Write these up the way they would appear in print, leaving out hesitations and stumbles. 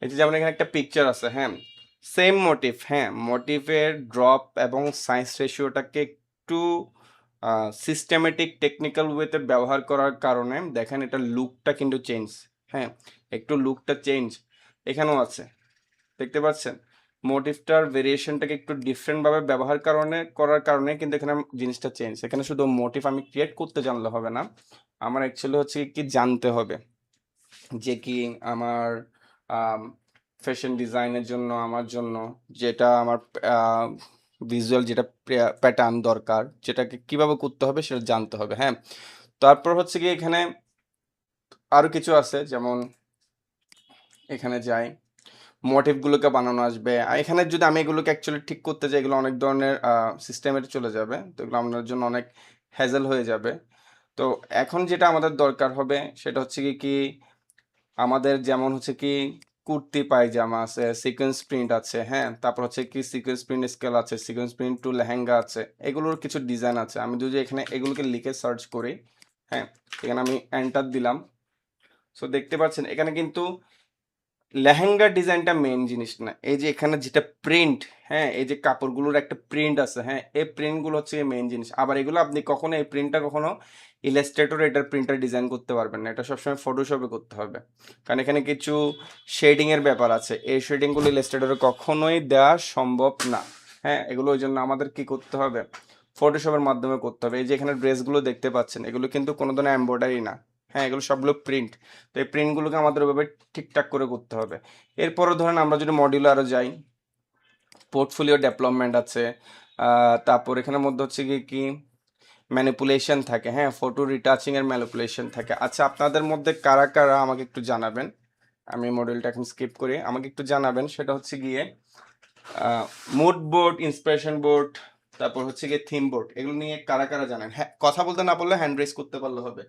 এই যে যেমন এখানে একটা পিকচার আছে, হ্যাঁ, সেম মোটিভ, হ্যাঁ, মোটিভের ড্রপ এবং সাইজ রেশিওটাকে একটু সিস্টেমেটিক টেকনিক্যাল ওয়েতে ব্যবহার করার কারণে দেখেন এটা লুকটা কিন্তু চেঞ্জ, হ্যাঁ, একটু লুকটা চেঞ্জ এখানেও আছে, দেখতে পাচ্ছেন মোটিভটার ভেরিয়েশনটাকে একটু ডিফারেন্টভাবে ব্যবহার করার কারণে কিন্তু এখানে জিনিসটা চেঞ্জ। এখানে শুধু মোটিভ আমি ক্রিয়েট করতে জানলে হবে না, আমার অ্যাকচুয়ালি হচ্ছে কি জানতে হবে যে কি আমার ফ্যাশন ডিজাইনের জন্য আমার জন্য যেটা আমার ভিজুয়াল যেটা প্যাটার্ন দরকার যেটাকে কিভাবে করতে হবে সেটা জানতে হবে, হ্যাঁ। তারপর হচ্ছে কি এখানে আরো কিছু আছে, যেমন এখানে যাই মোটিভগুলোকে বানানো আসবে, আর এখানে যদি আমি এগুলোকে অ্যাকচুয়ালি ঠিক করতে যাই এগুলো অনেক ধরনের সিস্টেমে চলে যাবে, তো এগুলো আপনার জন্য অনেক হ্যাজেল হয়ে যাবে। তো এখন যেটা আমাদের দরকার হবে সেটা হচ্ছে কি আমাদের যেমন হচ্ছে কি কুর্তি পায়জামা আছে, সিকোয়েন্স প্রিন্ট আছে, হ্যাঁ, তারপর হচ্ছে কি সিকোয়েন্স প্রিন্ট স্কেল আছে, সিকোয়েন্স প্রিন্ট টু লেহেঙ্গা আছে, এগুলোর কিছু ডিজাইন আছে। আমি যদি এখানে এগুলোকে লিখে সার্চ করি, হ্যাঁ, এখানে আমি এন্টার দিলাম, সো দেখতে পাচ্ছেন এখানে কিন্তু লেহেঙ্গার ডিজাইনটা মেইন জিনিস না, এই যে এখানে যেটা প্রিন্ট, হ্যাঁ, এই যে কাপড়গুলোর একটা প্রিন্ট আছে, হ্যাঁ, এই প্রিন্টগুলো হচ্ছে মেইন জিনিস। আবার এগুলো আপনি কখনো এই প্রিন্টটা কখনো ইলাস্ট্রেটর এটার প্রিন্টার ডিজাইন করতে পারবেন না, এটা সবসময় ফটোশপে করতে হবে, কারণ এখানে কিছু শেডিং এর ব্যাপার আছে, এই শেডিংগুলো ইলাস্ট্রেটরে কখনোই দেওয়া সম্ভব না, হ্যাঁ, এগুলো ওই জন্য আমাদের কি করতে হবে, ফটোশপের মাধ্যমে করতে হবে। এই যে এখানে ড্রেসগুলো দেখতে পাচ্ছেন এগুলো কিন্তু কোনো ধরনের এমব্রয়ডারি না, হ্যাঁ, এগুলো সবগুলো প্রিন্ট, তো এই প্রিন্টগুলোকে আমাদের ওইভাবে ঠিকঠাক করে করতে হবে। এরপরও ধরেন আমরা যদি মডিউলে আরও যাই, পোর্টফোলিও ডেভেলপমেন্ট আছে, তারপর এখানের মধ্যে হচ্ছে কি ম্যানিপুলেশন থাকে, হ্যাঁ, ফটো রিটাচিং এর ম্যানিপুলেশন থাকে। আচ্ছা, আপনাদের মধ্যে কারা কারা আমাকে একটু জানাবেন, আমি মডিউলটা এখন স্কিপ করি, আমাকে একটু জানাবেন সেটা হচ্ছে গিয়ে মুড বোর্ড, ইন্সপিরেশন বোর্ড, তারপর হচ্ছে গিয়ে থিম বোর্ড, এগুলো নিয়ে কারা কারা জানেন, হ্যাঁ, কথা বলতে না পারলে হ্যান্ড রেজ করতে পারলে হবে,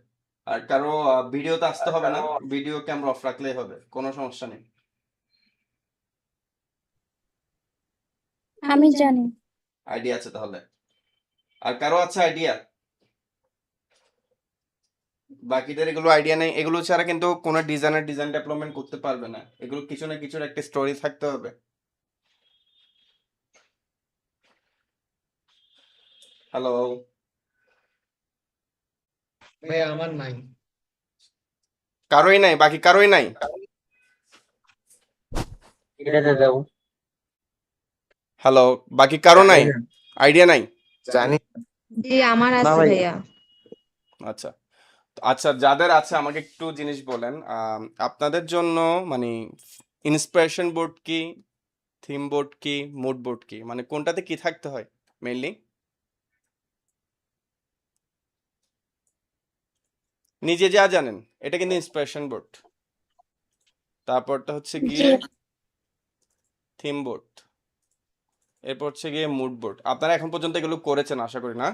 আর কারো ভিডিওতে আসতে হবে না, ভিডিও ক্যামেরা অফ রাখলেই হবে, কোনো সমস্যা নেই। আমি জানি। আইডিয়া আছে তাহলে? আর কারো আছে আইডিয়া? বাকিদের এগুলো আইডিয়া নেই, এগুলো ছাড়া কিন্তু কোনো ডিজাইন ডেভেলপমেন্ট করতে পারবে না, এগুলো কিছু না কিছুর একটা স্টোরি থাকতে হবে। হ্যালো? ভাই আমার নাই। কারোই নাই? বাকি কারোই নাই? এটাতে দাও। হ্যালো? বাকি কারো জানি নাই? না। আইডিয়া নাই? জানি জি আমার না আছে ভাই। ভাইয়া। আচ্ছা, আচ্ছা, যাদের আছে আমাকে একটু জিনিস বলেন, আপনাদের জন্য মানে ইন্সপিরেশন বোর্ড কি, থিম বোর্ড কি, মুড বোর্ড কি, মানে কোনটাতে কি থাকতে হয় মেইনলি? নিজে যা জানেন এটা কিন্তু ইন্সপিরেশন বোর্ড, তারপরটা হচ্ছে জি গিয়ে থিম বোর্ড, এরপর হচ্ছে গিয়ে মুড বোর্ড। আপনারা এখন পর্যন্ত এগুলো করেছেন আশা করি, না?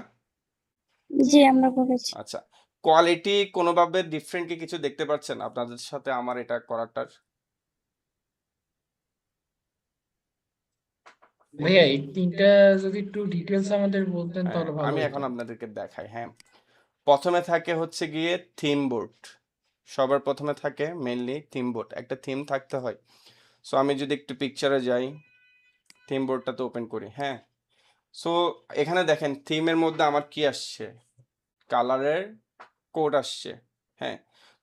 জি আমরা করেছি। আচ্ছা, কোয়ালিটি কোনোভাবে ডিফারেন্ট কি কিছু দেখতে পাচ্ছেন আপনাদের সাথে আমার এটা করাটার? ভাইয়া এই তিনটা যদি একটু ডিটেলস আমাদের বলতেন হ্যাঁ, তাহলে ভালো আমি হতো। এখন আপনাদেরকে দেখাই, হ্যাঁ। প্রথমে থাকে হচ্ছে গিয়ে থিম বোর্ড, সবার প্রথমে থাকে মেইনলি থিম বোর্ড, একটা থিম থাকতে হয়। সো আমি যদি একটু পিকচারে যাই, থিম বোর্ডটাতে ওপেন করি, হ্যাঁ, সো এখানে দেখেন থিমের মধ্যে আমার কি আসছে, কালারের কোড আসছে, হ্যাঁ।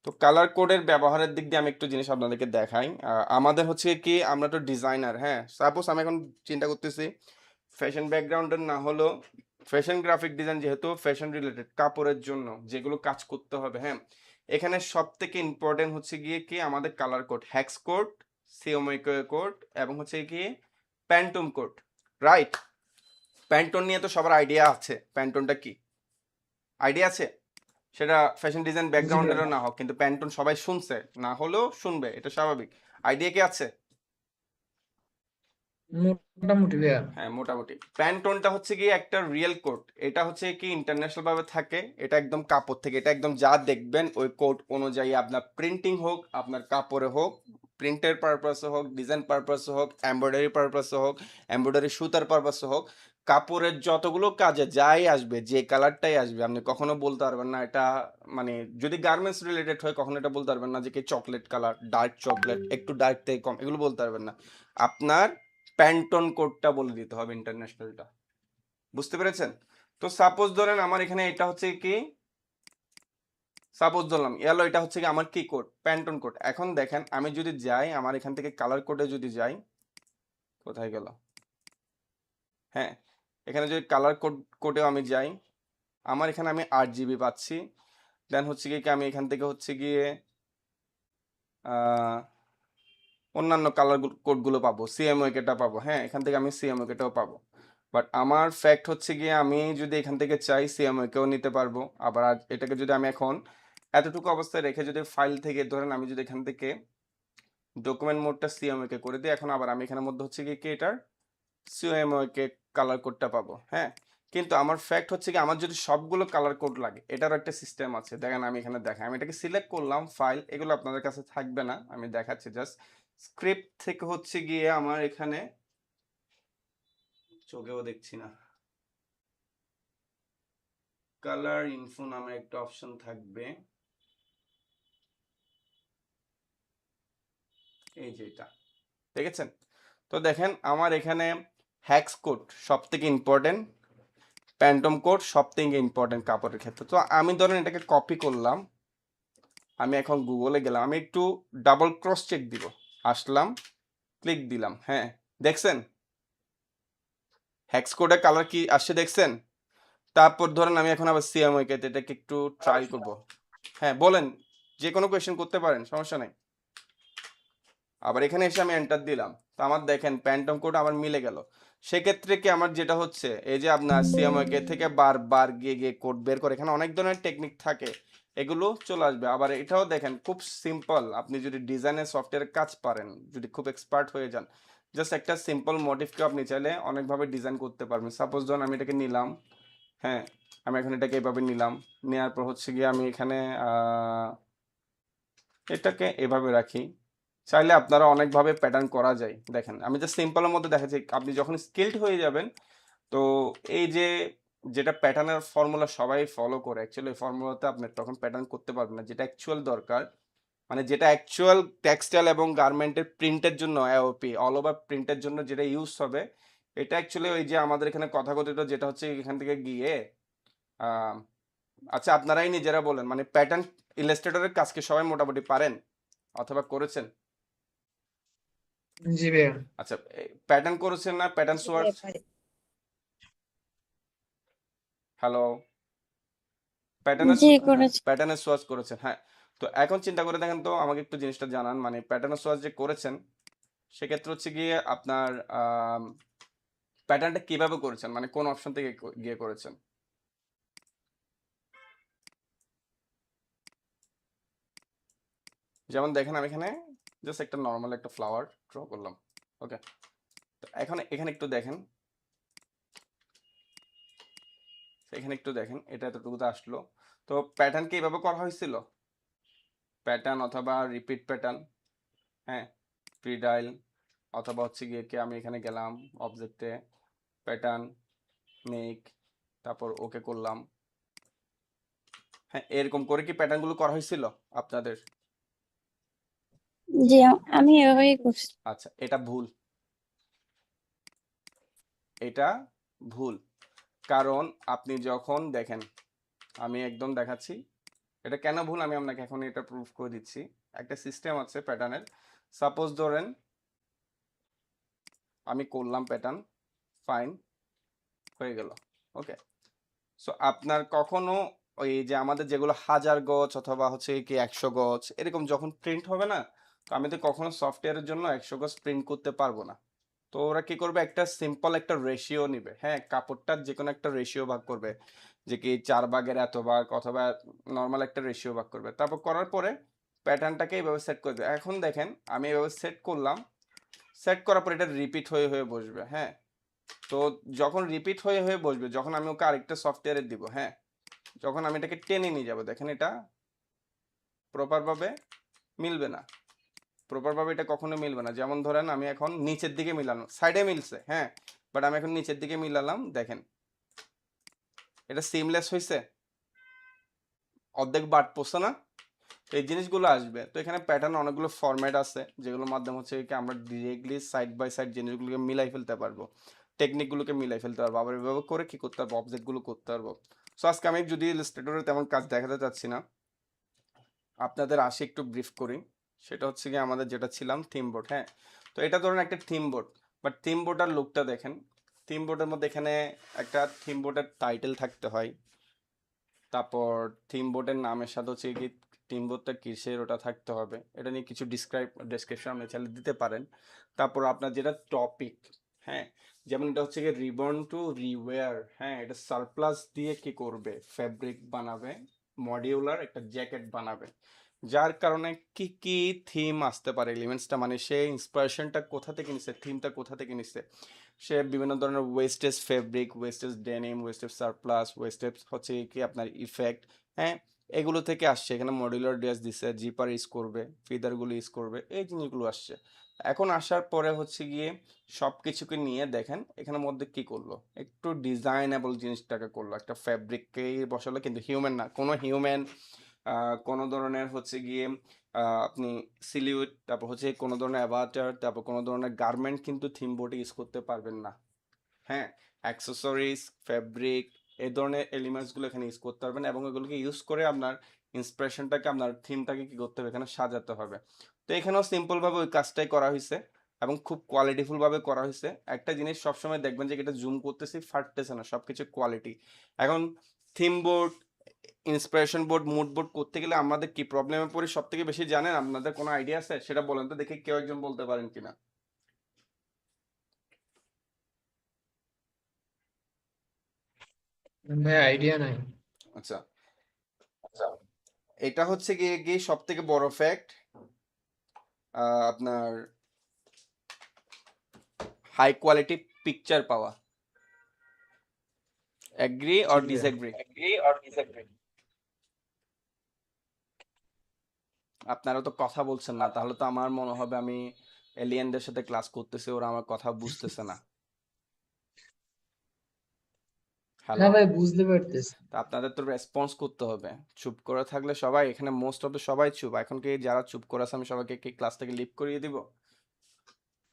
তো কালার কোডের ব্যবহারের দিক দিয়ে আমি একটু জিনিস আপনাদেরকে দেখাই। আমাদের হচ্ছে কি আমরা তো ডিজাইনার, হ্যাঁ, সাপোজ আমি এখন চিন্তা করতেছি ফ্যাশন ব্যাকগ্রাউন্ডের না হলেও ফ্যাশন গ্রাফিক ডিজাইন, যেহেতু ফ্যাশন রিলেটেড কাপড়ের জন্য যেগুলো কাজ করতে হবে, হ্যাঁ, এখানে সব থেকে ইম্পর্টেন্ট হচ্ছে গিয়ে কি আমাদের colour code, hex code, CMYK code এবং হচ্ছে কি প্যান্টুম কোড, রাইট? প্যান্টোন নিয়ে তো সবার আইডিয়া আছে, প্যান্টোনটা কি আইডিয়া আছে? সেটা ফ্যাশন ডিজাইন জি ভাই, ব্যাকগ্রাউন্ডেরও না হোক, কিন্তু প্যান্টোন সবাই শুনছে, না হলেও শুনবে, এটা স্বাভাবিক। আইডিয়া কি আছে? মোটামুটি ভাইয়া। হ্যাঁ, মোটামুটি। প্যান্টোনটা হচ্ছে কি একটা রিয়েল কোট, এটা হচ্ছে কি ইন্টারন্যাশনাল ভাবে থাকে, এটা একদম কাপড় থেকে, এটা একদম যা দেখবেন ওই কোট অনুযায়ী আপনার প্রিন্টিং হোক, আপনার কাপড়ে হোক, প্রিন্টের পারপাসে হোক, ডিজাইন পারপাসে হোক, এমব্রয়ডারি পারপাসে হোক, এমব্রয়ডারি সুতার পারপাসে হোক, কাপড়ের যতগুলো কাজে যাই আসবে, যে কালারটাই আসবে, আপনি কখনো বলতে পারবেন না এটা, মানে যদি গার্মেন্টস রিলেটেড হয় কখনো এটা বলতে পারবেন না যে কি চকলেট কালার, ডার্ক চকলেট, একটু ডার্ক থেকে কম, এগুলো বলতে পারবেন না। আপনার প্যান্টন কোডটা বলে দিতে হবে, ইন্টারন্যাশনালটা। বুঝতে পেরেছেন? তো সাপোজ ধরেন আমার এখানে এটা হচ্ছে কি, সাপোজ ধরলাম ইয়েলো, এটা হচ্ছে কি আমার কি কোড, প্যান্টন কোড। এখন দেখেন আমি যদি যাই আমার এখান থেকে কালার কোডে যদি যাই, কোথায় গেল, হ্যাঁ, এখানে যদি কালার কোডেও আমি যাই, আমার এখানে আমি 8 GB পাচ্ছি। দেন হচ্ছে কি আমি এখান থেকে হচ্ছে গিয়ে অন্যান্য কালার কোডগুলো পাবো, সিএমওকেটা পাবো, হ্যাঁ, এখান থেকে আমি সিএমওকেটাও পাবো। বাট আমার ফ্যাক্ট হচ্ছে গিয়ে আমি যদি এখান থেকে চাই সিএমওকেও নিতে পারবো। আবার এটাকে যদি আমি এখন এতটুকু অবস্থায় রেখে যদি ফাইল থেকে ধরেন আমি যদি এখান থেকে ডকুমেন্ট মোডটা সিএমওকে করে দিই, এখন আবার আমি এখানের মধ্যে হচ্ছে কি এটার সিএমওকে কালার কোডটা পাবো, হ্যাঁ। কিন্তু আমার ফ্যাক্ট হচ্ছে কি আমার যদি সবগুলো কালার কোড লাগে, এটারও একটা সিস্টেম আছে। দেখেন আমি এখানে দেখাই, আমি এটাকে সিলেক্ট করলাম ফাইল, এগুলো আপনাদের কাছে থাকবে না, আমি দেখাচ্ছি জাস্ট। স্ক্রিপ্ট থেকে হচ্ছে গিয়ে আমার এখানে চোখেও দেখছি না, কালার ইনফো নামে একটা অপশন থাকবে, এই যে এটা, দেখেছেন? তো দেখেন আমার এখানে হ্যাক্স কোড সব থেকে ইম্পর্টেন্ট, প্যান্টম কোড সব থেকে ইম্পর্টেন্ট কাপড়ের ক্ষেত্রে। তো আমি ধরেন এটাকে কপি করলাম, আমি এখন গুগলে গেলাম, আমি একটু ডাবল ক্রস চেক দিব, আসলাম, ক্লিক দিলাম, হ্যাঁ, দেখছেন হ্যাক্স কোডের কালার কি আসছে, দেখছেন? তারপর ধরেন আমি এখন আবার সিএমওকে এটাকে একটু ট্রাই করব। হ্যাঁ বলেন, যে কোনো কোয়েশ্চেন করতে পারেন, সমস্যা নেই। আবার এখানে এসে আমি এন্টার দিলাম, তো আমার দেখেন প্যান্টম কোড আমার মিলে গেল। সেক্ষেত্রে কি আমার যেটা হচ্ছে এই যে আপনার সিএমওকে থেকে বারবার গিয়ে গিয়ে কোড বের করে, এখানে অনেক ধরনের টেকনিক থাকে, এগুলো চলে আসবে। আবার এটাও দেখেন খুব সিম্পল, আপনি যদি ডিজাইনের সফটওয়্যারের কাজ পারেন, যদি খুব এক্সপার্ট হয়ে যান, জাস্ট একটা সিম্পল মোটিভকে আপনি চাইলে অনেকভাবে ডিজাইন করতে পারবেন। সাপোজ ধরুন আমি এটাকে নিলাম, হ্যাঁ, আমি এখন এটাকে এভাবে নিলাম, নেওয়ার পর হচ্ছে গিয়ে আমি এখানে এটাকে এভাবে রাখি। চাইলে আপনারা অনেকভাবে প্যাটার্ন করা যায়। দেখেন আমি জাস্ট সিম্পলের মধ্যে দেখাচ্ছি, আপনি যখন স্কিলড হয়ে যাবেন, তো এই যে যেটা প্যাটার্নের ফর্মুলা সবাই ফলো করে, অ্যাকচুয়ালি ফর্মুলাতে আপনি তখন প্যাটার্ন করতে পারবেন না, যেটা অ্যাকচুয়াল দরকার, মানে যেটা অ্যাকচুয়াল টেক্সটাইল এবং গার্মেন্টের প্রিন্টের জন্য, এওপি অল ওভার প্রিন্টের জন্য যেটা ইউজ হবে, এটা অ্যাকচুয়ালি ওই যে আমাদের এখানে কথাকথিত যেটা হচ্ছে এখান থেকে গিয়ে আহ, আচ্ছা আপনারাই নিজেরা বলেন, মানে প্যাটার্ন ইলাস্ট্রেটরের কাজকে সবাই মোটামুটি পারেন অথবা করেছেন? জি ভাইয়া। আচ্ছা, প্যাটার্ন করেছেন না, প্যাটার্ন সোয়ার্স, হ্যালো, প্যাটার্নের, জি হ্যাঁ করেছি। প্যাটার্নের সোয়ার্স করেছেন, হ্যাঁ। তো এখন চিন্তা করে দেখেন তো, আমাকে একটু জিনিসটা জানান, মানে প্যাটার্নের সোয়ার্স যে করেছেন, সেক্ষেত্রে হচ্ছে গিয়ে আপনার প্যাটার্নটা কিভাবে করেছেন, মানে কোন অপশন থেকে গিয়ে করেছেন? যেমন দেখেন আমি এখানে জাস্ট একটা নর্মাল একটা ফ্লাওয়ার ড্র করলাম, ওকে। তো এখন এখানে একটু দেখেন, এখানে একটু দেখেন, এটা এতটুকুতে আসলো। তো প্যাটার্ন কি এভাবে করা হয়েছিল, প্যাটার্ন অথবা রিপিট প্যাটার্ন, হ্যাঁ, প্রিডাইল, অথবা হচ্ছে গিয়ে কি আমি এখানে গেলাম অবজেক্টে, প্যাটার্ন মেক, তারপর ওকে করলাম, হ্যাঁ, এরকম করে কি প্যাটার্নগুলো করা হয়েছিল আপনাদের? জি আমি এভাবেই করছি। আচ্ছা, এটা ভুল, এটা ভুল। কারণ আপনি যখন দেখেন, আমি একদম দেখাচ্ছি এটা কেন ভুল, আমি আপনাকে এখন এটা প্রুফ করে দিচ্ছি। একটা সিস্টেম আছে প্যাটার্নের, সাপোজ ধরেন আমি করলাম প্যাটার্ন, ফাইন, হয়ে গেল, ওকে। সো আপনার কখনো ওই যে আমাদের যেগুলো 1000 গজ অথবা হচ্ছে কি 100 গজ এরকম যখন প্রিন্ট হবে না, তো আমি তো কখনো সফটওয়্যারের জন্য 100 গজ প্রিন্ট করতে পারবো না। তো ওরা কি করবে, একটা সিম্পল একটা রেশিও নিবে, হ্যাঁ, কাপড়টার যে কোনো একটা রেশিও ভাগ করবে, যে কি 4 ভাগের এত ভাগ, অথবা নর্মাল একটা রেশিও ভাগ করবে, তারপর করার পরে প্যাটার্নটাকে এইভাবে সেট করে দেবে। এখন দেখেন আমি এভাবে সেট করলাম, সেট করার পর এটা রিপিট হয়ে হয়ে বসবে, হ্যাঁ। তো যখন রিপিট হয়ে হয়ে বসবে, যখন আমি ওকে আরেকটা সফটওয়্যারে দিব, হ্যাঁ, যখন আমি এটাকে টেনে নিয়ে যাব, দেখেন এটা প্রপারভাবে মিলবে না, প্রপারভাবে এটা কখনো মিলবে না। যেমন ধরেন আমি এখন নিচের দিকে মিলানো, সাইডে মিলছে, হ্যাঁ, বাট আমি এখন নিচের দিকে মিলালাম, দেখেন এটা সিমলেস হয়েছে, অর্ধেক বাদ পড়ছে না? তো এই জিনিসগুলো আসবে। তো এখানে প্যাটার্ন অনেকগুলো ফরম্যাট আছে যেগুলোর মাধ্যমে হচ্ছে কি আমরা ডিরেক্টলি সাইড বাই সাইড জিনিসগুলোকে মিলাই ফেলতে পারবো, টেকনিকগুলোকে মিলাই ফেলতে পারবো, আবার এভাবে করে কি করতে পারবো, অবজেক্টগুলো করতে পারবো। সো আজকে আমি যদি ইলাস্ট্রেটরে তেমন কাজ দেখাতে চাচ্ছি না, আপনাদের আসে একটু ব্রিফ করি। সেটা হচ্ছে কি আমাদের যেটা ছিলাম থিম বোর্ড, হ্যাঁ। তো এটা ধরুন একটা থিম বোর্ড, বাট থিম বোর্ডের লুকটা দেখেন। থিম বোর্ডের মধ্যে এখানে একটা থিম বোর্ডের টাইটেল থাকতে হয়, তারপর থিম বোর্ডের নামের সাথে হচ্ছে কি থিম বোর্ডটা কিসের ওটা থাকতে হবে, এটা নিয়ে কিছু ডেসক্রিপশন আপনি চাইলে দিতে পারেন। তারপর আপনার যেটা টপিক, হ্যাঁ, যেমন এটা হচ্ছে কি রিবন টু রিওয়্যার, হ্যাঁ, এটা সারপ্লাস দিয়ে কি করবে, ফ্যাব্রিক বানাবে, মডিউলার একটা জ্যাকেট বানাবে, যার কারণে কি কি থিম আসতে পারে এলিমেন্টসটা, মানে সে ইন্সপিরেশনটা কোথা থেকে নিচ্ছে, থিমটা কোথা থেকে নিচ্ছে। সে বিভিন্ন ধরনের wastage fabric, wastage denim, wastage surplus, wastage হচ্ছে কি আপনার ইফেক্ট, হ্যাঁ, এগুলো থেকে আসছে। এখানে মডিউলার ড্রেস দিচ্ছে, জিপার ইউজ করবে, ফিদারগুলো ইউজ করবে, এই জিনিসগুলো আসছে। এখন আসার পরে হচ্ছে গিয়ে সব কিছুকে নিয়ে দেখেন এখানের মধ্যে কি করলো, একটু ডিজাইনেবল জিনিসটাকে করলো, একটা ফ্যাব্রিককেই বসালো, কিন্তু হিউম্যান না, কোনো হিউম্যান কোনো ধরনের হচ্ছে গিয়ে আপনি সিলিউট, তারপর হচ্ছে কোনো ধরনের অ্যাভাটার, তারপর কোনো ধরনের গার্মেন্ট কিন্তু থিম বোর্ডে ইউজ করতে পারবেন না, হ্যাঁ। অ্যাক্সেসরিজ, ফ্যাব্রিক, এই ধরনের এলিমেন্টসগুলো এখানে ইউজ করতে পারবেন, এবং এগুলোকে ইউজ করে আপনার ইন্সপিরেশনটাকে, আপনার থিমটাকে কি করতে হবে, এখানে সাজাতে হবে। তো এখানেও সিম্পলভাবে ওই কাজটাই করা হয়েছে, এবং খুব কোয়ালিটিফুলভাবে করা হয়েছে। একটা জিনিস সবসময় দেখবেন যে এটা জুম করতেছি ফাটতেছে না, সব কিছু কোয়ালিটি। এখন theme board, inspiration board, mood board করতে গেলে আমাদের কি প্রবলেমে পড়ি সব থেকে বেশি জানেন? আপনাদের কোনো আইডিয়া আছে? সেটা বলেন তো দেখি, কেউ একজন বলতে পারেন কিনা। ভাই আইডিয়া নাই। আচ্ছা, এটা হচ্ছে গিয়ে গিয়ে সব থেকে বড় ফ্যাক্ট, আপনার হাই কোয়ালিটি পিকচার পাওয়া। এগ্রি অর জি ভাইয়া। ডিসএগ্রি? আপনারা তো কথা বলছেন না, তাহলে তো আমার মনে হবে আমি এলিয়েনদের সাথে ক্লাস করতেছি, ওরা আমার কথা বুঝতেছে না। হ্যালো, হ্যাঁ ভাই, বুঝতে পারতেছি। তা আপনাদের তো রেসপন্স করতে হবে। চুপ করে থাকলে সবাই, এখানে মোস্ট অফ দ্য সবাই চুপ, এখন কি যারা চুপ করে আছে আমি সবাইকে কি ক্লাস থেকে লিভ করিয়ে দিব?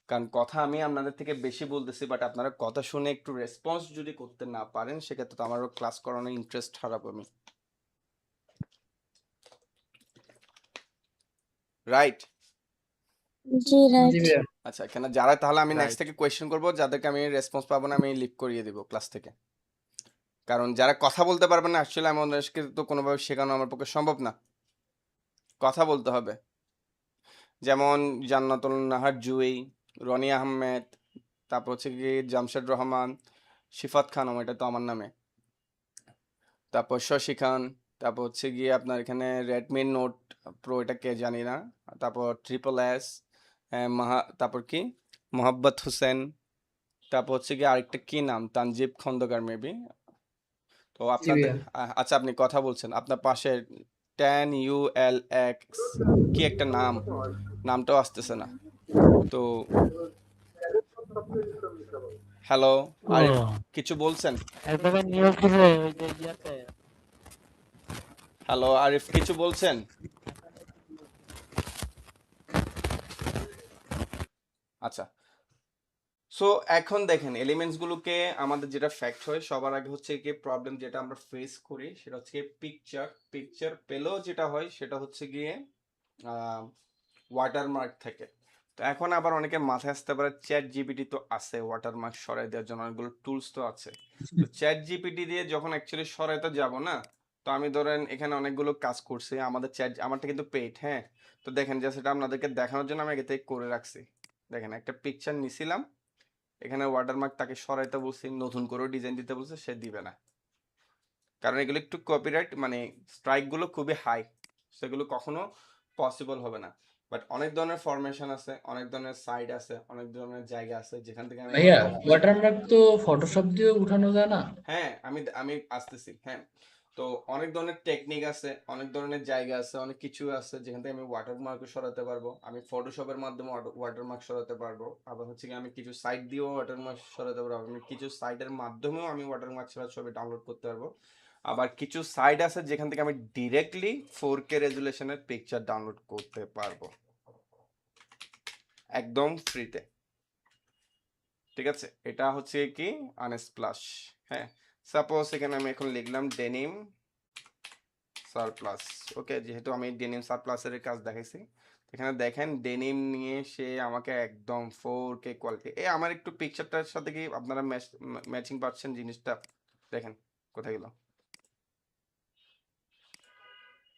কারণ কথা আমি আপনাদের থেকে বেশি বলতেছি, বাট আপনারা কথা শুনে একটু রেসপন্স যদি করতে না পারেন, সেক্ষেত্রে তো আমারও ক্লাস করানোর ইন্টারেস্ট হারাবো আমি, রাইট? জি জি রাইট। ভাইয়া। আচ্ছা, এখানে যারা, তাহলে আমি নেক্সট রাইট। থেকে কোয়েশ্চেন করবো, যাদেরকে আমি রেসপন্স পাবো না আমি লিভ করিয়ে দিব ক্লাস থেকে। কারণ যারা কথা বলতে পারবে না, অ্যাকচুয়ালি আমি ওদেরকে তো কোনোভাবে শেখানো আমার পক্ষে সম্ভব না, কথা বলতে হবে। যেমন জান্নাতুল নাহার জুই, রনি আহমেদ, তারপর হচ্ছে কি জামশেদ রহমান, শিফাত খানম, এটা তো আমার নামে, তারপর শশী খান, তারপর হচ্ছে গিয়ে আপনার এখানে রেডমি নোট প্রো, এটা কে জানি না, তারপর ট্রিপল এস, তারপর কি মোহাব্বত হোসেন, তারপর হচ্ছে গিয়ে আরেকটা কি নাম, তানজিব খন্দকার মেবি। তো জি আপনাদের ভাইয়া। আচ্ছা, আপনি কথা বলছেন, আপনার পাশে ULX কি একটা নাম, নামটাও আসতেছে না তো। হ্যালো ও আরিফ, কিছু বলছেন? একদমই নিয়োগ দিছে ওই যে ইয়াতে। হ্যালো আরিফ, কিছু বলছেন? আচ্ছা, সো এখন দেখেন এলিমেন্টস গুলোকে আমাদের যেটা ফ্যাক্ট হয় সবার আগে হচ্ছে কি প্রবলেম যেটা আমরা ফেস করি, সেটা হচ্ছে পিকচার পেলেও যেটা হয় সেটা হচ্ছে গিয়ে ওয়াটারমার্ক থেকে। তো এখন আবার অনেকের মাথায় আসতে পারে চ্যাট জিপিটি তো আছে ওয়াটারমার্ক সরাই দেওয়ার জন্য, অনেকগুলো টুলস তো আছে। তো চ্যাট জিপিটি দিয়ে যখন অ্যাকচুয়ালি সরাইতে যাব না, তো আমি ধরেন এখানে অনেকগুলো কাজ করছি, আমাদের আমারটা কিন্তু পেইড, হ্যাঁ। তো দেখেন যে সেটা আপনাদেরকে দেখানোর জন্য আমি আগে থেকে করে রাখছি। দেখেন একটা পিকচার নিছিলাম, এখানে ওয়াটারমার্ক তাকে সরাইতে বলছি, নতুন করে ডিজাইন দিতে বলছে, সে দিবে না, কারণ এগুলো একটু কপিরাইট মানে স্ট্রাইকগুলো খুবই হাই, সেগুলো কখনো পসিবল হবে না। বাট অনেক ধরনের ফরমেশন আছে, অনেক ধরনের সাইড আছে, অনেক ধরনের জায়গা আছে যেখান থেকে আমি ভাইয়া, ওয়াটারমার্ক তো ফটোশপ দিয়েও উঠানো যায় না? হ্যাঁ, আমি আসতেছি, হ্যাঁ। তো অনেক ধরনের টেকনিক আছে, অনেক ধরনের জায়গা আছে, অনেক কিছু আছে যেখান থেকে আমি ওয়াটারমার্কও সরাতে পারবো। আমি ফটোশপের মাধ্যমে ওয়াটারমার্ক সরাতে পারবো। আবার হচ্ছে কি আমি কিছু সাইট দিয়েও ওয়াটারমার্ক সরাতে পারবো। আমি কিছু সাইটের মাধ্যমেও আমি ওয়াটারমার্ক ছাড়া ছবি ডাউনলোড করতে পারবো। আবার কিছু সাইট আছে যেখান থেকে আমি ডিরেক্টলি 4K রেজুলেশনের পিকচার ডাউনলোড করতে পারবো একদম ফ্রিতে। ঠিক আছে, এটা হচ্ছে কি আনস্প্লাশ। হ্যাঁ, সাপোজ এখানে আমি এখন লিখলাম ডেনিম সারপ্লাস। ওকে, যেহেতু আমি ডেনিম সারপ্লাসের কাজ দেখাইছি, এখানে দেখেন ডেনিম নিয়ে সে আমাকে একদম 4K কোয়ালিটি। আমার একটু পিকচারটার সাথে কি আপনারা ম্যাচিং পাচ্ছেন জিনিসটা? দেখেন কোথায় গেল,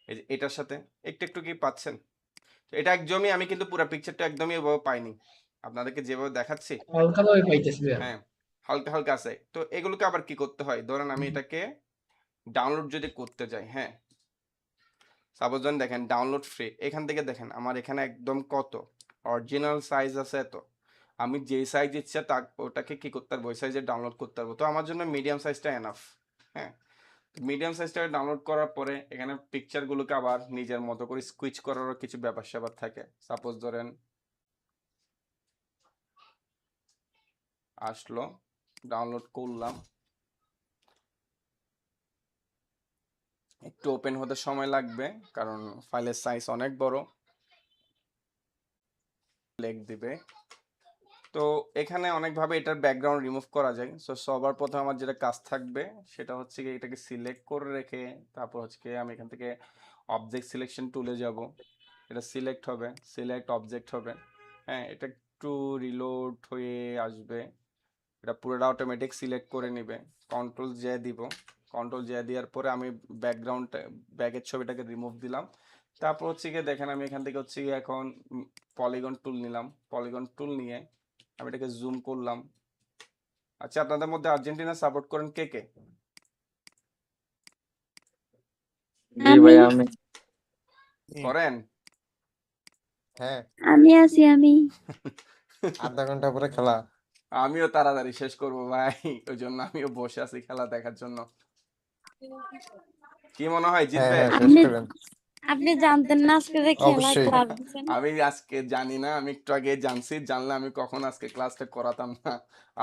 এই যে এটার সাথে একটু একটু কি পাচ্ছেন? তো এটা একদমই, আমি কিন্তু পুরো পিকচারটা একদমই এভাবে পাইনি, আপনাদেরকে যেভাবে দেখাচ্ছি হালকাভাবে পাইতেছি ভাইয়া। হ্যাঁ হালকা হালকা আছে। তো এগুলোকে আবার কি করতে হয়, ধরেন আমি এটাকে ডাউনলোড যদি করতে যাই, হ্যাঁ সাপোজ দেখেন ডাউনলোড ফ্রি, এখান থেকে দেখেন আমার এখানে একদম কত অরিজিনাল সাইজ আছে এত, আমি যেই সাইজ ইচ্ছা তা ওটাকে কি করতে পারবো, ওই সাইজে ডাউনলোড করতে পারবো। তো আমার জন্য মিডিয়াম সাইজটা এনাফ। হ্যাঁ, মিডিয়াম সাইজটা ডাউনলোড করার পরে এখানে পিকচারগুলোকে আবার নিজের মতো করে স্কুইচ করারও কিছু ব্যাপার স্যাপার থাকে। সাপোজ ধরেন আসলো, ডাউনলোড করলাম, একটু ওপেন হতে সময় লাগবে কারণ ফাইলের সাইজ অনেক বড়, লেগ দিবে। তো এখানে অনেকভাবে এটার ব্যাকগ্রাউন্ড রিমুভ করা যায়। সো সবার প্রথমে আমার যেটা কাজ থাকবে সেটা হচ্ছে কি এটাকে সিলেক্ট করে রেখে তারপর হচ্ছে কি আমি এখান থেকে অবজেক্ট সিলেকশন টুলে যাব, এটা সিলেক্ট হবে, সিলেক্ট অবজেক্ট হবে। হ্যাঁ, এটা একটু রিলোড হয়ে আসবে, এটা পুরোটা অটোমেটিক সিলেক্ট করে নেবে। কন্ট্রোল জে দিব, কন্ট্রোল জে দেওয়ার পরে আমি ব্যাকগ্রাউন্ড ব্যাগের ছবিটাকে রিমুভ দিলাম। তারপর হচ্ছে গিয়ে দেখেন আমি এখান থেকে হচ্ছে গিয়ে এখন পলিগন টুল নিলাম, পলিগন টুল নিয়ে আমি এটাকে জুম করলাম। আচ্ছা, আপনাদের মধ্যে আর্জেন্টিনা সাপোর্ট করেন কে কে? জি ভাই আমি করেন? হ্যাঁ, আমি আছি আমি। আধা ঘন্টা পরে খেলা। আমিও তাড়াতাড়ি শেষ করব ভাই, ওই জন্য আমিও বসে আছি খেলা দেখার জন্য। কি মনে হয় হ্যাঁ জিতবে? হ্যাঁ, শেষ আপনি করেন। আপনি জানতেন না আজকে যে খেলা অবশ্যই। ক্লাস দিচ্ছেন? আমি আজকে জানি না, আমি একটু আগে জানছি, জানলে আমি কখন আজকে ক্লাসটা করাতাম না।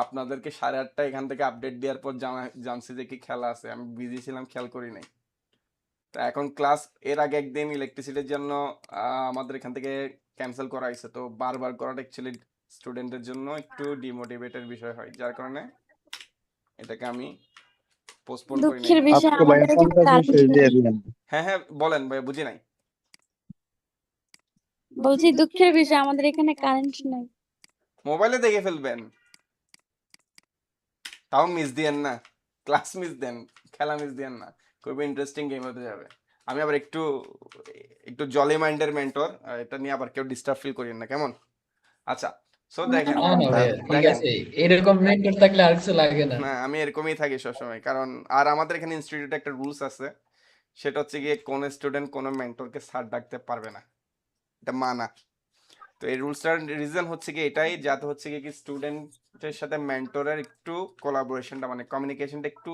আপনাদেরকে 8:30 এখান থেকে আপডেট দেওয়ার পর জানছি যে কি খেলা আছে, আমি বিজি ছিলাম, খেয়াল করি নাই। তা এখন ক্লাস, এর আগে একদিন ইলেকট্রিসিটির জন্য আমাদের এখান থেকে ক্যান্সেল করা হয়েছে। তো বারবার করাটা অ্যাকচুয়ালি স্টুডেন্টের জন্য একটু ডিমোটিভেটের বিষয় হয়, যার কারণে এটাকে আমি পোস্টপোন করি নাই। দুঃখের বিষয় আজকে ভাই আমাদের এখানে 50 কারেন্ট শেষ দিয়ে নেই। দিবেন। হ্যাঁ হ্যাঁ বলেন ভাই, বুঝি নাই। বলছি দুঃখের বিষয় আমাদের এখানে কারেন্ট নেই। মোবাইলে দেখে ফেলবেন, তাও মিস দিয়েন না, ক্লাস মিস দেন, খেলা মিস দিয়েন না, খুবই ইন্টারেস্টিং গেম হতে যাবে। আমি আবার একটু একটু জলি মাইন্ডের মেন্টর, এটা নিয়ে আবার কেউ ডিস্টার্ব ফিল করেন না, কেমন? আচ্ছা, সো দেখেন না না ভাইয়া, ঠিক দেখেন আছে, এরকম মেন্টর থাকলে আর কিছু লাগে না। না, আমি এরকমই থাকি সবসময়, কারণ আর আমাদের এখানে ইনস্টিটিউটে একটা রুলস আছে, সেটা হচ্ছে গিয়ে কোন স্টুডেন্ট কোনো মেন্টরকে স্যার ডাকতে পারবে না, এটা মানা। তো এই রুলসটার রিজন হচ্ছে কি এটাই, যাতে হচ্ছে কি স্টুডেন্টের সাথে মেন্টরের একটু কোলাবোরেশনটা মানে কমিউনিকেশনটা একটু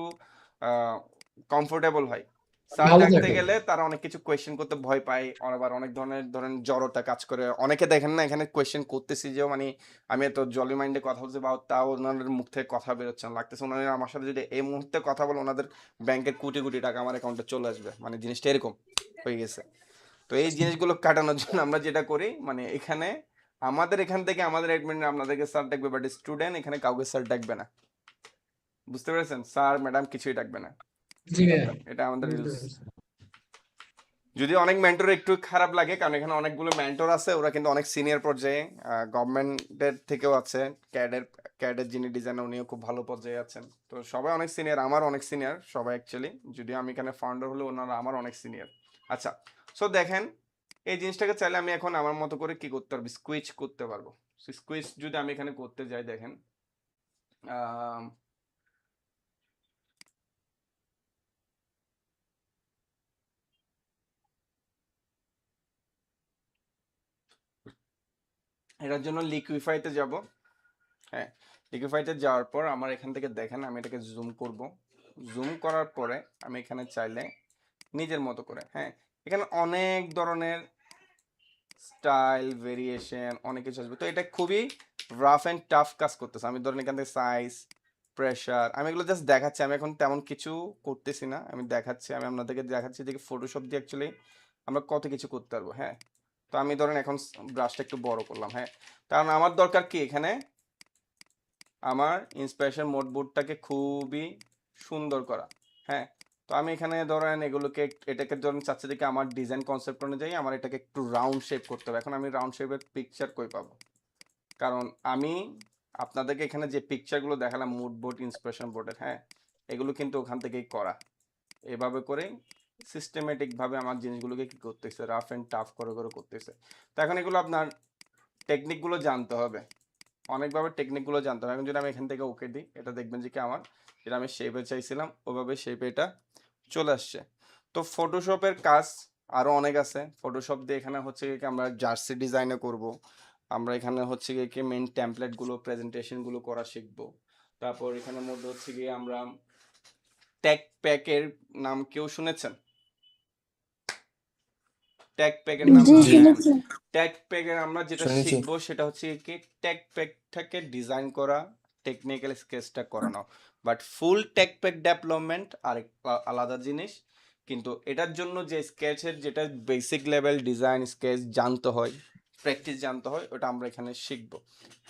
কমফোর্টেবল হয়। স্যার ভালো ডাকতে থাকে। গেলে তারা অনেক কিছু কোয়েশ্চেন করতে ভয় পায়, আবার অনেক ধরনের ধরেন জড়তা কাজ করে, অনেকে দেখেন না এখানে কোয়েশ্চেন করতেছি যে মানে আমি এত জলি মাইন্ডে কথা বলছি বা তাও ওনাদের মুখ থেকে কথা বেরোচ্ছে না, লাগতেছে ওনারা আমার সাথে যদি এই মুহূর্তে কথা বলে ওনাদের ব্যাংকের কোটি কোটি টাকা আমার অ্যাকাউন্টে চলে আসবে, মানে জিনিসটা এরকম হয়ে গেছে। তো এই জিনিসগুলো কাটানোর জন্য আমরা যেটা করি, মানে এখানে আমাদের এখান থেকে আমাদের অ্যাডমিন আপনাদেরকে স্যার ডাকবে, বাট স্টুডেন্ট এখানে কাউকে স্যার ডাকবে না, বুঝতে পেরেছেন? স্যার ম্যাডাম কিছুই ডাকবে না, জি ভাইয়া, এটা আমাদের বুঝতে রুলস। পেরেছি। যদি অনেক মেন্টর একটু খারাপ লাগে, কারণ এখানে অনেকগুলো মেন্টর আছে, ওরা কিন্তু অনেক সিনিয়র পর্যায়ে, গভর্নমেন্টের থেকেও আছে, ক্যাডের যিনি ডিজাইনার উনিও খুব ভালো পর্যায়ে আছেন। তো সবাই অনেক সিনিয়র, আমার অনেক সিনিয়র সবাই অ্যাকচুয়ালি, যদিও আমি এখানে ফাউন্ডার হলে ওনারা আমার অনেক সিনিয়র। আচ্ছা, সো দেখেন এই জিনিসটাকে চাইলে আমি এখন আমার মতো করে কি করতে পারবো, স্কুইচ করতে পারবো। স্কুইচ যদি আমি এখানে করতে যাই, দেখেন এটার জন্য লিকুইফাইতে যাব। হ্যাঁ, লিকুইফাইতে যাওয়ার পর আমার এখান থেকে দেখেন আমি এটাকে জুম করব, জুম করার পরে আমি এখানে চাইলে নিজের মতো করে। হ্যাঁ, এখানে অনেক ধরনের স্টাইল ভেরিয়েশন অনেক কিছু আসবে। তো এটা খুবই রাফ অ্যান্ড টাফ কাজ করতেছে। আমি ধরেন এখান থেকে সাইজ, প্রেশার, আমি এগুলো জাস্ট দেখাচ্ছি। আমি এখন তেমন কিছু করতেছি না, আমি দেখাচ্ছি। আমি আপনাদেরকে দেখাচ্ছি যে ফটোশপ দিয়ে অ্যাকচুয়ালি আমরা কত কিছু করতে পারবো। হ্যাঁ, তো আমি ধরেন এখন ব্রাশটা একটু বড় করলাম। হ্যাঁ, কারণ আমার দরকার কি এখানে আমার ইন্সপিরেশন মোডবোর্ডটাকে খুবই সুন্দর করা। হ্যাঁ, তো আমি এখানে ধরেন এগুলোকে এটাকে ধরেন চাচ্ছি দেখে আমার ডিজাইন কনসেপ্ট অনুযায়ী আমার এটাকে একটু রাউন্ড শেপ করতে হবে। এখন আমি রাউন্ড শেপের পিকচার কই পাবো? কারণ আমি আপনাদেরকে এখানে যে পিকচারগুলো দেখালাম মুড বোর্ড, ইন্সপিরেশন বোর্ডের, হ্যাঁ, এগুলো কিন্তু ওখান থেকেই করা। এভাবে করে সিস্টেমেটিক ভাবে আমার জিনিসগুলোকে কি করতেছে, রাফ অ্যান্ড টাফ করে করে করতেছে। তো এখন এগুলো আপনার টেকনিকগুলো জানতে হবে, অনেকভাবে টেকনিকগুলো জানতে হবে। এখন যদি আমি এখান থেকে ওকে দিই, এটা দেখবেন যে কি আমার যেটা আমি শেপে চাইছিলাম ওভাবে শেপে এটা চলে আসছে। তো ফটোশপের কাজ আরও অনেক আছে। ফটোশপ দিয়ে এখানে হচ্ছে কি আমরা জার্সি ডিজাইনও করব, আমরা এখানে হচ্ছে গিয়ে কি মেইন টেমপ্লেটগুলো প্রেজেন্টেশনগুলো করা শিখবো। তারপর এখানের মধ্যে হচ্ছে গিয়ে আমরা ট্যাগ প্যাকের নাম কেউ শুনেছেন? ট্যাগ প্যাকের নাম জি হ্যাঁ, শুনেছি। ট্যাগ প্যাকের আমরা যেটা শুনেছি। শিখবো সেটা হচ্ছে কি ট্যাগ প্যাকটাকে ডিজাইন করা, টেকনিক্যাল স্কেচটা করানো। But full tag pack development আর আলাদা জিনিস। কিন্তু এটার জন্য যে স্কেচের যেটা বেসিক লেভেল ডিজাইন স্কেচ জানতে হয়, প্র্যাকটিস জানতে হয়, ওটা আমরা এখানে শিখবো।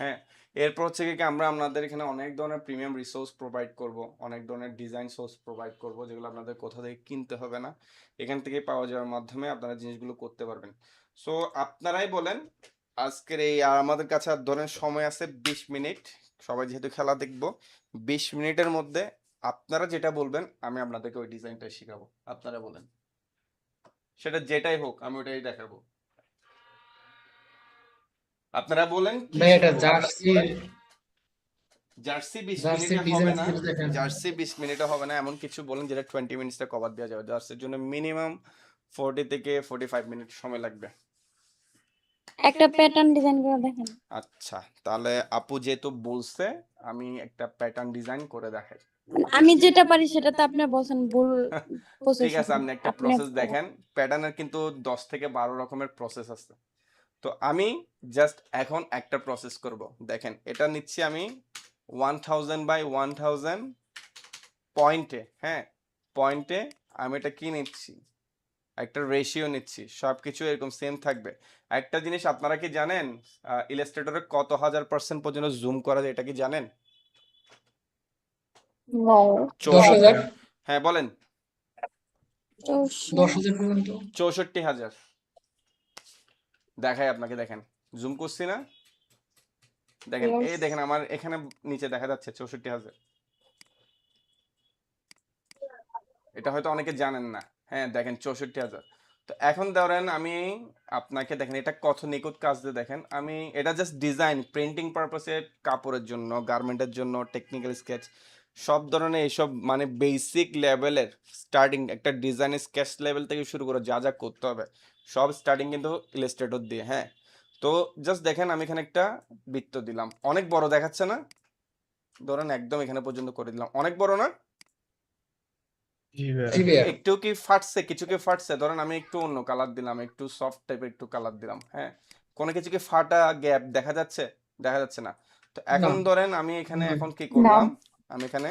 হ্যাঁ, এরপর হচ্ছে কি আমরা আপনাদের এখানে অনেক ধরনের প্রিমিয়াম রিসোর্স প্রোভাইড করব, অনেক ধরনের ডিজাইন সোর্স প্রোভাইড করব, যেগুলো আপনাদের কোথা থেকে কিনতে হবে না, এখান থেকে পাওয়া যাওয়ার মাধ্যমে আপনারা জিনিসগুলো করতে পারবেন। সো আপনারাই বলেন আজকের এই, আর আমাদের কাছে আর ধরেন সময় আছে 20 মিনিট, সবাই যেহেতু খেলা দেখবো, 20 মিনিটের মধ্যে আপনারা যেটা বলবেন আমি আপনাদেরকে ওই ডিজাইনটাই শেখাবো। আপনারা বলেন, সেটা যেটাই হোক আমি ওটাই দেখাবো। আপনারা বলেন কি ভাই এটা শিখবো। জার্সি 20 মিনিটে জার্সির হবে ডিজাইন না, স্কেচ দেখেন। জার্সি 20 মিনিটে হবে না, এমন কিছু বলেন যেটা 20 মিনিটসে কভার দেওয়া যাবে। জার্সির জন্য মিনিমাম 40 থেকে 45 মিনিট সময় লাগবে। একটা প্যাটার্ন ডিজাইন করে দেখেন। আচ্ছা, তাহলে আপু যেহেতু বলছে আমি একটা প্যাটার্ন ডিজাইন করে দেখাই। আমি যেটা পারি সেটা তো আপনি বলছেন ভুল ঠিক প্রসেস। আছে, আপনি একটা প্রসেস দেখেন। প্যাটার্নের কিন্তু 10 থেকে 12 রকমের প্রসেস আছে। তো আমি জাস্ট এখন একটা প্রসেস করব। দেখেন এটা নিচ্ছি আমি 1000 বাই 1000 পয়েন্টে। হ্যাঁ, পয়েন্টে আমি এটা কি নিচ্ছি, একটা রেশিও নিচ্ছি, সবকিছু এরকম সেম থাকবে। একটা জিনিস আপনারা কি জানেন, ইলাস্ট্রেটরে কত হাজার% পর্যন্ত জুম করা যায়, এটা কি জানেন? 10,000 হ্যাঁ বলেন। 10,000 পর্যন্ত। 64,000 দেখাই আপনাকে, দেখেন জুম করছি না, দেখেন এই দেখেন আমার এখানে নিচে দেখা যাচ্ছে 64,000। এটা হয়তো অনেকে জানেন না। হ্যাঁ দেখেন 64,000। তো এখন ধরেন আমি আপনাকে দেখেন এটা কত নিখুঁত কাজ দিয়ে, দেখেন আমি এটা জাস্ট ডিজাইন প্রিন্টিং পারপাসে, কাপড়ের জন্য, গার্মেন্টের জন্য, টেকনিক্যাল স্কেচ সব ধরনের এইসব মানে বেসিক লেভেলের স্টার্টিং একটা ডিজাইন স্কেচ লেভেল থেকে শুরু করে যা যা করতে হবে সব স্টার্টিং কিন্তু ইলাস্ট্রেটর দিয়ে। হ্যাঁ, তো জাস্ট দেখেন আমি এখানে একটা বৃত্ত দিলাম, অনেক বড় দেখাচ্ছে না? ধরেন একদম এখানে পর্যন্ত করে দিলাম, অনেক বড় না? জি ভাইয়া। একটু কি ফাটছে, কিছু কি ফাটছে? ধরেন আমি একটু অন্য কালার দিলাম, একটু সফট টাইপের একটু কালার দিলাম। হ্যাঁ, কোনো কিছু কি ফাটা গ্যাপ দেখা যাচ্ছে? দেখা যাচ্ছে না। তো এখন না। ধরেন আমি এখানে না। এখন কি করলাম, আমি এখানে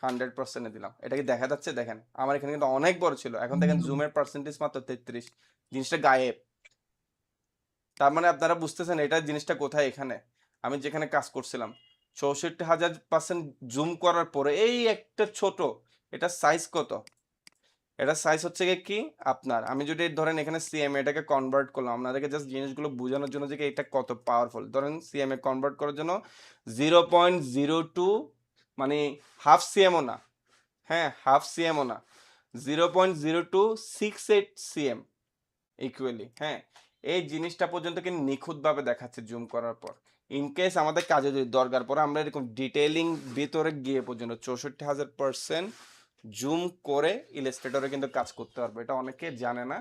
100% দিলাম, এটা কি দেখা যাচ্ছে? দেখেন আমার এখানে কিন্তু অনেক বড় ছিল, এখন দেখেন জুমের পার্সেন্টেজ মাত্র 33, জিনিসটা গায়েব। তার মানে আপনারা বুঝতেছেন এটা জিনিসটা কোথায়? এখানে আমি যেখানে কাজ করছিলাম 64,000% জুম করার পরে এই একটা ছোট, এটা সাইজ কত? এটা সাইজ হচ্ছে গিয়ে কি আপনার, আমি যদি ধরেন এখানে সিএম এটাকে কনভার্ট করলাম আপনাদেরকে জাস্ট জিনিসগুলো বোঝানোর জন্য যে কি এটা কত পাওয়ারফুল। ধরেন সিএম এ কনভার্ট করার জন্য 0.02 মানে হাফ সিএমও না, হ্যাঁ হাফ সিএমও না, 0.0268 সিএম ইকুয়ালি। হ্যাঁ, এই জিনিসটা পর্যন্ত কিন্তু নিখুঁতভাবে দেখাচ্ছে জুম করার পর। ইনকেস আমাদের কাজে যদি দরকার পড়ে আমরা এরকম ডিটেইলিং ভিতরে গিয়ে পর্যন্ত 64,000% জুম করে ইলাস্ট্রেটরে কিন্তু কাজ করতে পারবো, এটা অনেকে জানে না,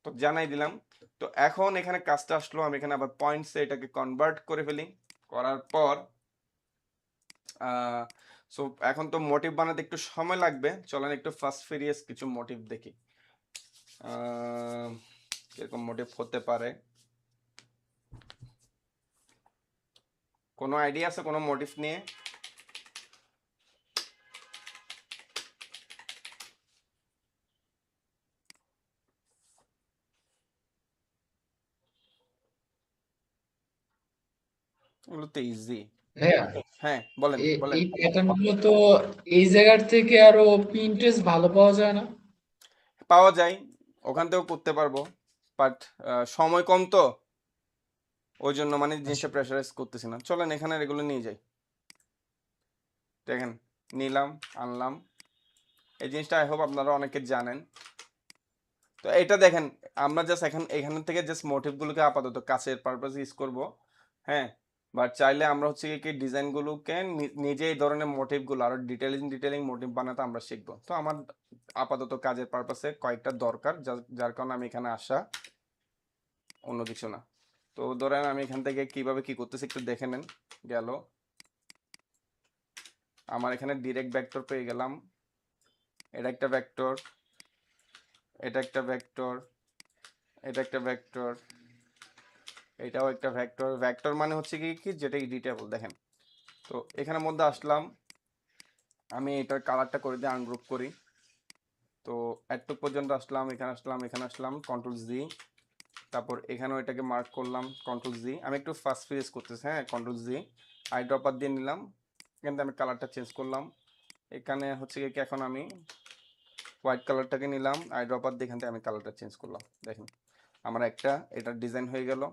তো জানাই দিলাম। তো এখন এখানে কাজটা আসলো, আমি এখানে আবার পয়েন্টসে এটাকে কনভার্ট করে ফেলি, করার পর সো এখন তো মোটিভ বানাতে একটু সময় লাগবে, চলেন একটু ফাস্ট ফেরিয়াস কিছু মোটিভ দেখি। কিরকম মোটিভ হতে পারে, কোনো আইডিয়া আছে কোনো মোটিভ নিয়ে? এগুলো তো ইজি। হ্যাঁ, হ্যাঁ বলেন বলেন। এই প্যাটার্ন গুলো তো এই জায়গার থেকে আরো প্রিন্টেস ভালো পাওয়া যায় না? পাওয়া যায়, ওখান থেকেও করতে পারবো, বাট সময় কম তো, ওই জন্য মানে আচ্ছা, জিনিসটা প্রেশারাইজ করতেছি না। চলেন এখানে এগুলো নিয়ে যাই। দেখেন, নিলাম, আনলাম। এই জিনিসটা আই হোপ আপনারা অনেকে জানেন। তো এটা দেখেন, আমরা জাস্ট এখান থেকে জাস্ট মোটিভগুলোকে আপাতত কাছের পারপাস ইউজ করব। হ্যাঁ, বাট চাইলে আমরা হচ্ছে কি ডিজাইনগুলোকে নিজে এই ধরনের মোটিভগুলো আরো ডিটেলিং মোটিভ বানাতে আমরা শিখবো। তো আমার আপাতত কাজের পারপাসে কয়েকটা দরকার, যার কারণে আমি এখানে আসা, অন্য কিছু না। তো ধরেন আমি এখান থেকে কিভাবে কি করতেছি একটু দেখে নেন। গেল, আমার এখানে ডিরেক্ট ভেক্টর পেয়ে গেলাম। এটা একটা ভেক্টর, এটা একটা ভেক্টর, এটা একটা ভেক্টর, এটাও একটা ভেক্টর। ভেক্টর মানে হচ্ছে কি কি যেটা এডিটেবল। দেখেন, তো এখানের মধ্যে আসলাম, আমি এটার কালারটা করে দিয়ে আনগ্রুপ করি। তো এতটুক পর্যন্ত আসলাম, এখানে আসলাম, এখানে আসলাম, কন্ট্রোল জি। তারপর এখানেও এটাকে মার্ক করলাম, কন্ট্রোল জি। আমি একটু ফাস্ট ফ্রিজ করতেছি, হ্যাঁ, কন্ট্রোল জি। আই ড্রপার দিয়ে নিলাম, এখান থেকে আমি কালারটা চেঞ্জ করলাম। এখানে হচ্ছে কি এখন আমি হোয়াইট কালারটাকে নিলাম, আই ড্রপার দিয়ে এখান থেকে আমি কালারটা চেঞ্জ করলাম। দেখেন আমার একটা এটার ডিজাইন হয়ে গেল।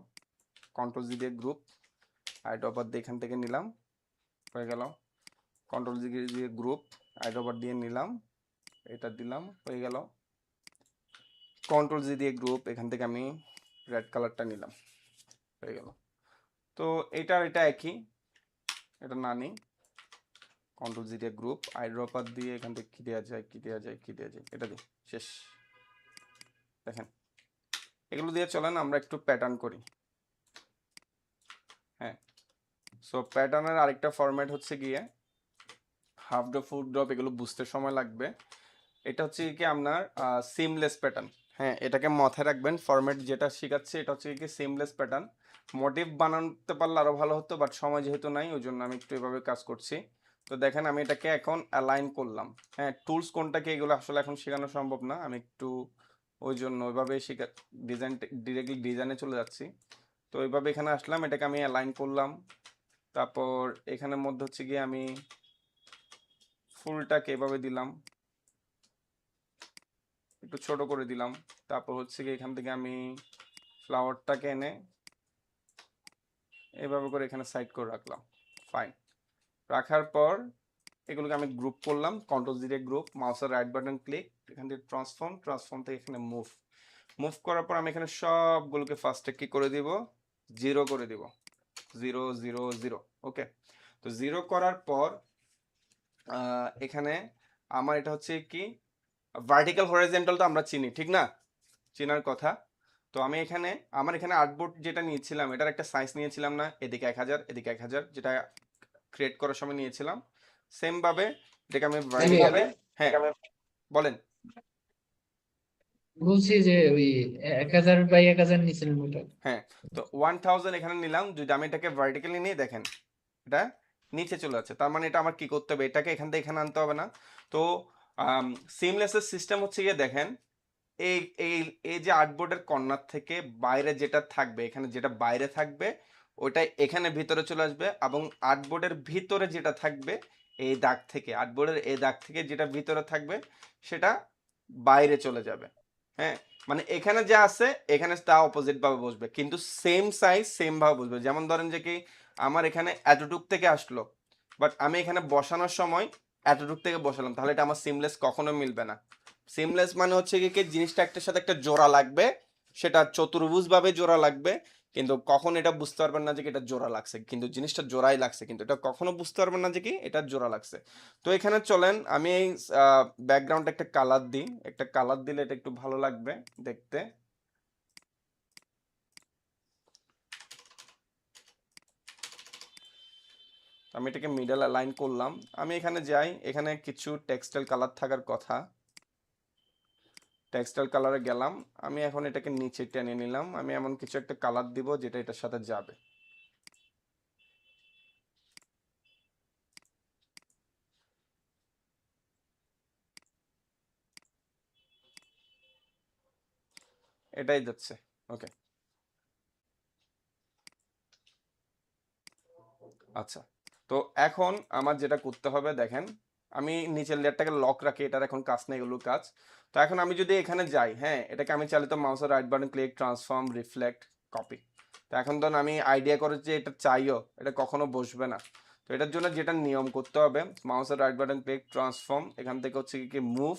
কন্ট্রোল জি দিয়ে গ্রুপ, আই ড্রপার দিয়ে এখান থেকে নিলাম, হয়ে গেল। কন্ট্রোল জি দিয়ে গ্রুপ, আই ড্রপার দিয়ে নিলাম, এটা দিলাম, হয়ে গেল। কন্ট্রোল জি দিয়ে গ্রুপ, এখান থেকে আমি রেড কালারটা নিলাম, হয়ে গেল। তো এটা একই, এটা না নিই। কন্ট্রোল জি দিয়ে গ্রুপ, আই ড্রপার দিয়ে এখান থেকে কি দেওয়া যায়, কি দেওয়া যায়, কি দেওয়া যায়, এটা দিই, শেষ। দেখেন এগুলো দিয়ে চলেন আমরা একটু প্যাটার্ন করি। হ্যাঁ, সো প্যাটার্নের আরেকটা ফরম্যাট হচ্ছে গিয়ে হাফ ড্রপ, ফুল ড্রপ, এগুলো বুঝতে সময় লাগবে। এটা হচ্ছে কি আপনার সিমলেস প্যাটার্ন। হ্যাঁ, এটাকে মাথায় রাখবেন, ফরম্যাট যেটা শেখাচ্ছে এটা হচ্ছে কি সিমলেস প্যাটার্ন। মোটিভ বানাতে পারলে আরো ভালো হতো, বাট সময় যেহেতু নাই ওই জন্য আমি একটু এভাবে কাজ করছি। তো দেখেন আমি এটাকে এখন অ্যালাইন করলাম। হ্যাঁ, টুলস কোনটা কি এগুলো আসলে এখন শেখানো সম্ভব না, আমি একটু ওই জন্য ওইভাবে শেখা, ডিজাইন ডিরেক্টলি ডিজাইনে চলে যাচ্ছি। তো ওইভাবে এখানে আসলাম, এটাকে আমি অ্যালাইন করলাম। তারপর এখানের মধ্যে হচ্ছে গিয়ে আমি ফুলটাকে এভাবে দিলাম, একটু ছোট করে দিলাম। তারপর হচ্ছে কি এখান থেকে আমি ফ্লাওয়ারটাকে এনে এভাবে করে এখানে সাইড করে রাখলাম। ফাইন, রাখার পর এগুলোকে আমি গ্রুপ করলাম, কন্ট্রোল জি দিয়ে গ্রুপ, মাউসের রাইট বাটন ক্লিক, এখান থেকে ট্রান্সফর্ম থেকে এখানে মুভ করার পর আমি এখানে সবগুলোকে ফার্স্টে কি করে দিব, জিরো করে দিব, 0 0 0। ওকে, তো জিরো করার পর এখানে আমার এটা হচ্ছে কি ভার্টিক্যাল হরাইজন্টাল তো আমরা চিনি, ঠিক না? চেনার কথা। তো আমি এখানে আমার এখানে আর্টবোর্ড যেটা নিয়েছিলাম এটার একটা সাইজ নিয়েছিলাম না, এদিকে 1000 এদিকে 1000, যেটা ক্রিয়েট করার সময় নিয়েছিলাম। সেম ভাবে এটাকে আমি ভার্টিক্যালি, হ্যাঁ বলেন। বলছি যে ওই 1000 বাই 1000 নিছিলেন ওটা। হ্যাঁ, তো 1000 এখানে নিলাম, যদি আমি এটাকে ভার্টিক্যালি নিয়ে দেখেন এটা নিচে চলে যাচ্ছে, তার মানে এটা আমার কি করতে হবে, এটাকে এখান থেকে এখানে আনতে হবে না। তো সিমলেসের সিস্টেম হচ্ছে গিয়ে দেখেন, এই এই এই যে আর্টবোর্ডের কর্নার থেকে বাইরে যেটা থাকবে, এখানে যেটা বাইরে থাকবে ওটা এখানে ভিতরে চলে আসবে, এবং আর্টবোর্ডের ভিতরে যেটা থাকবে এই দাগ থেকে, আর্টবোর্ডের এই দাগ থেকে যেটা ভিতরে থাকবে সেটা বাইরে চলে যাবে। হ্যাঁ, মানে এখানে যা আছে এখানে তা অপোজিট ভাবে বসবে, কিন্তু সেম সাইজ সেম ভাবে বসবে। যেমন ধরেন যে কি আমার এখানে এতটুক থেকে আসলো, বাট আমি এখানে বসানোর সময় এতটুক থেকে বসালাম, তাহলে এটা আমার সিমলেস কখনো মিলবে না। সিমলেস মানে হচ্ছে কি জিনিসটা একটার সাথে একটা জোড়া লাগবে, সেটা চতুর্ভুজ ভাবে জোড়া লাগবে, কিন্তু কখন এটা বুঝতে পারবেন না যে কি এটা জোড়া লাগছে, কিন্তু জিনিসটা জোড়াই লাগছে, কিন্তু এটা কখনো বুঝতে পারবেন না যে কি এটা জোড়া লাগছে। তো এখানে চলেন আমি এই ব্যাকগ্রাউন্ডে একটা কালার দিই, একটা কালার দিলে এটা একটু ভালো লাগবে দেখতে। তো আমি এটাকে মিডল অ্যালাইন করলাম। আমি এখানে যাই, এখানে কিছু টেক্সটাইল কালার থাকার কথা, টেক্সটাইল কালারে গেলাম। আমি এখন এটাকে নিচে টেনে নিলাম। আমি এমন কিছু একটা কালার দিব যেটা এটার সাথে যাবে। এটাই যাচ্ছে। ওকে, আচ্ছা। তো এখন আমার যেটা করতে হবে দেখেন, আমি নিচের লেয়ারটাকে লক রাখি, এটার এখন কাজ নেই, এগুলো কাজ। তো এখন আমি যদি এখানে যাই, হ্যাঁ, এটাকে আমি চাইলে তো মাউসের right button click, transform, reflect, copy. তো এখন ধরুন আমি আইডিয়া করে যে এটা চাইও, এটা কখনো বসবে না। তো এটার জন্য যেটা নিয়ম করতে হবে, মাউসের রাইট বাটন ক্লিক, ট্রান্সফর্ম, এখান থেকে হচ্ছে কি মুভ,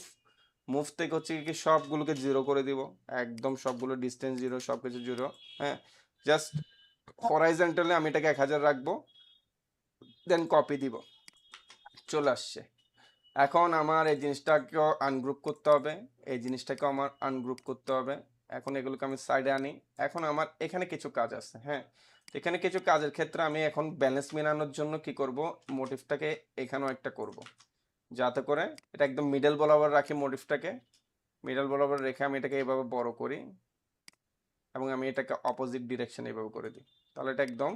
মুভ থেকে হচ্ছে কি সবগুলোকে জিরো করে দিব, একদম সবগুলো ডিস্টেন্স জিরো, সবকিছু জিরো। হ্যাঁ, জাস্ট হরাইজন্টালি আমি এটাকে 1000 রাখবো, দেন কপি দিব, চলে আসছে। এখন আমার এই জিনিসটাকেও আনগ্রুপ করতে হবে, এই জিনিসটাকেও আমার আনগ্রুপ করতে হবে। এখন এগুলোকে আমি সাইডে আনি। এখন আমার এখানে কিছু কাজ আছে, হ্যাঁ। তো এখানে কিছু কাজের ক্ষেত্রে আমি এখন ব্যালেন্স মেলানোর জন্য কি করব, মোটিভটাকে এখানেও একটা করব, যাতে করে এটা একদম মিডল বরাবর রাখি। মোটিভটাকে মিডল বরাবর রেখে আমি এটাকে এইভাবে বড় করি এবং আমি এটাকে অপোজিট ডিরেকশন এইভাবে করে দিই, তাহলে এটা একদম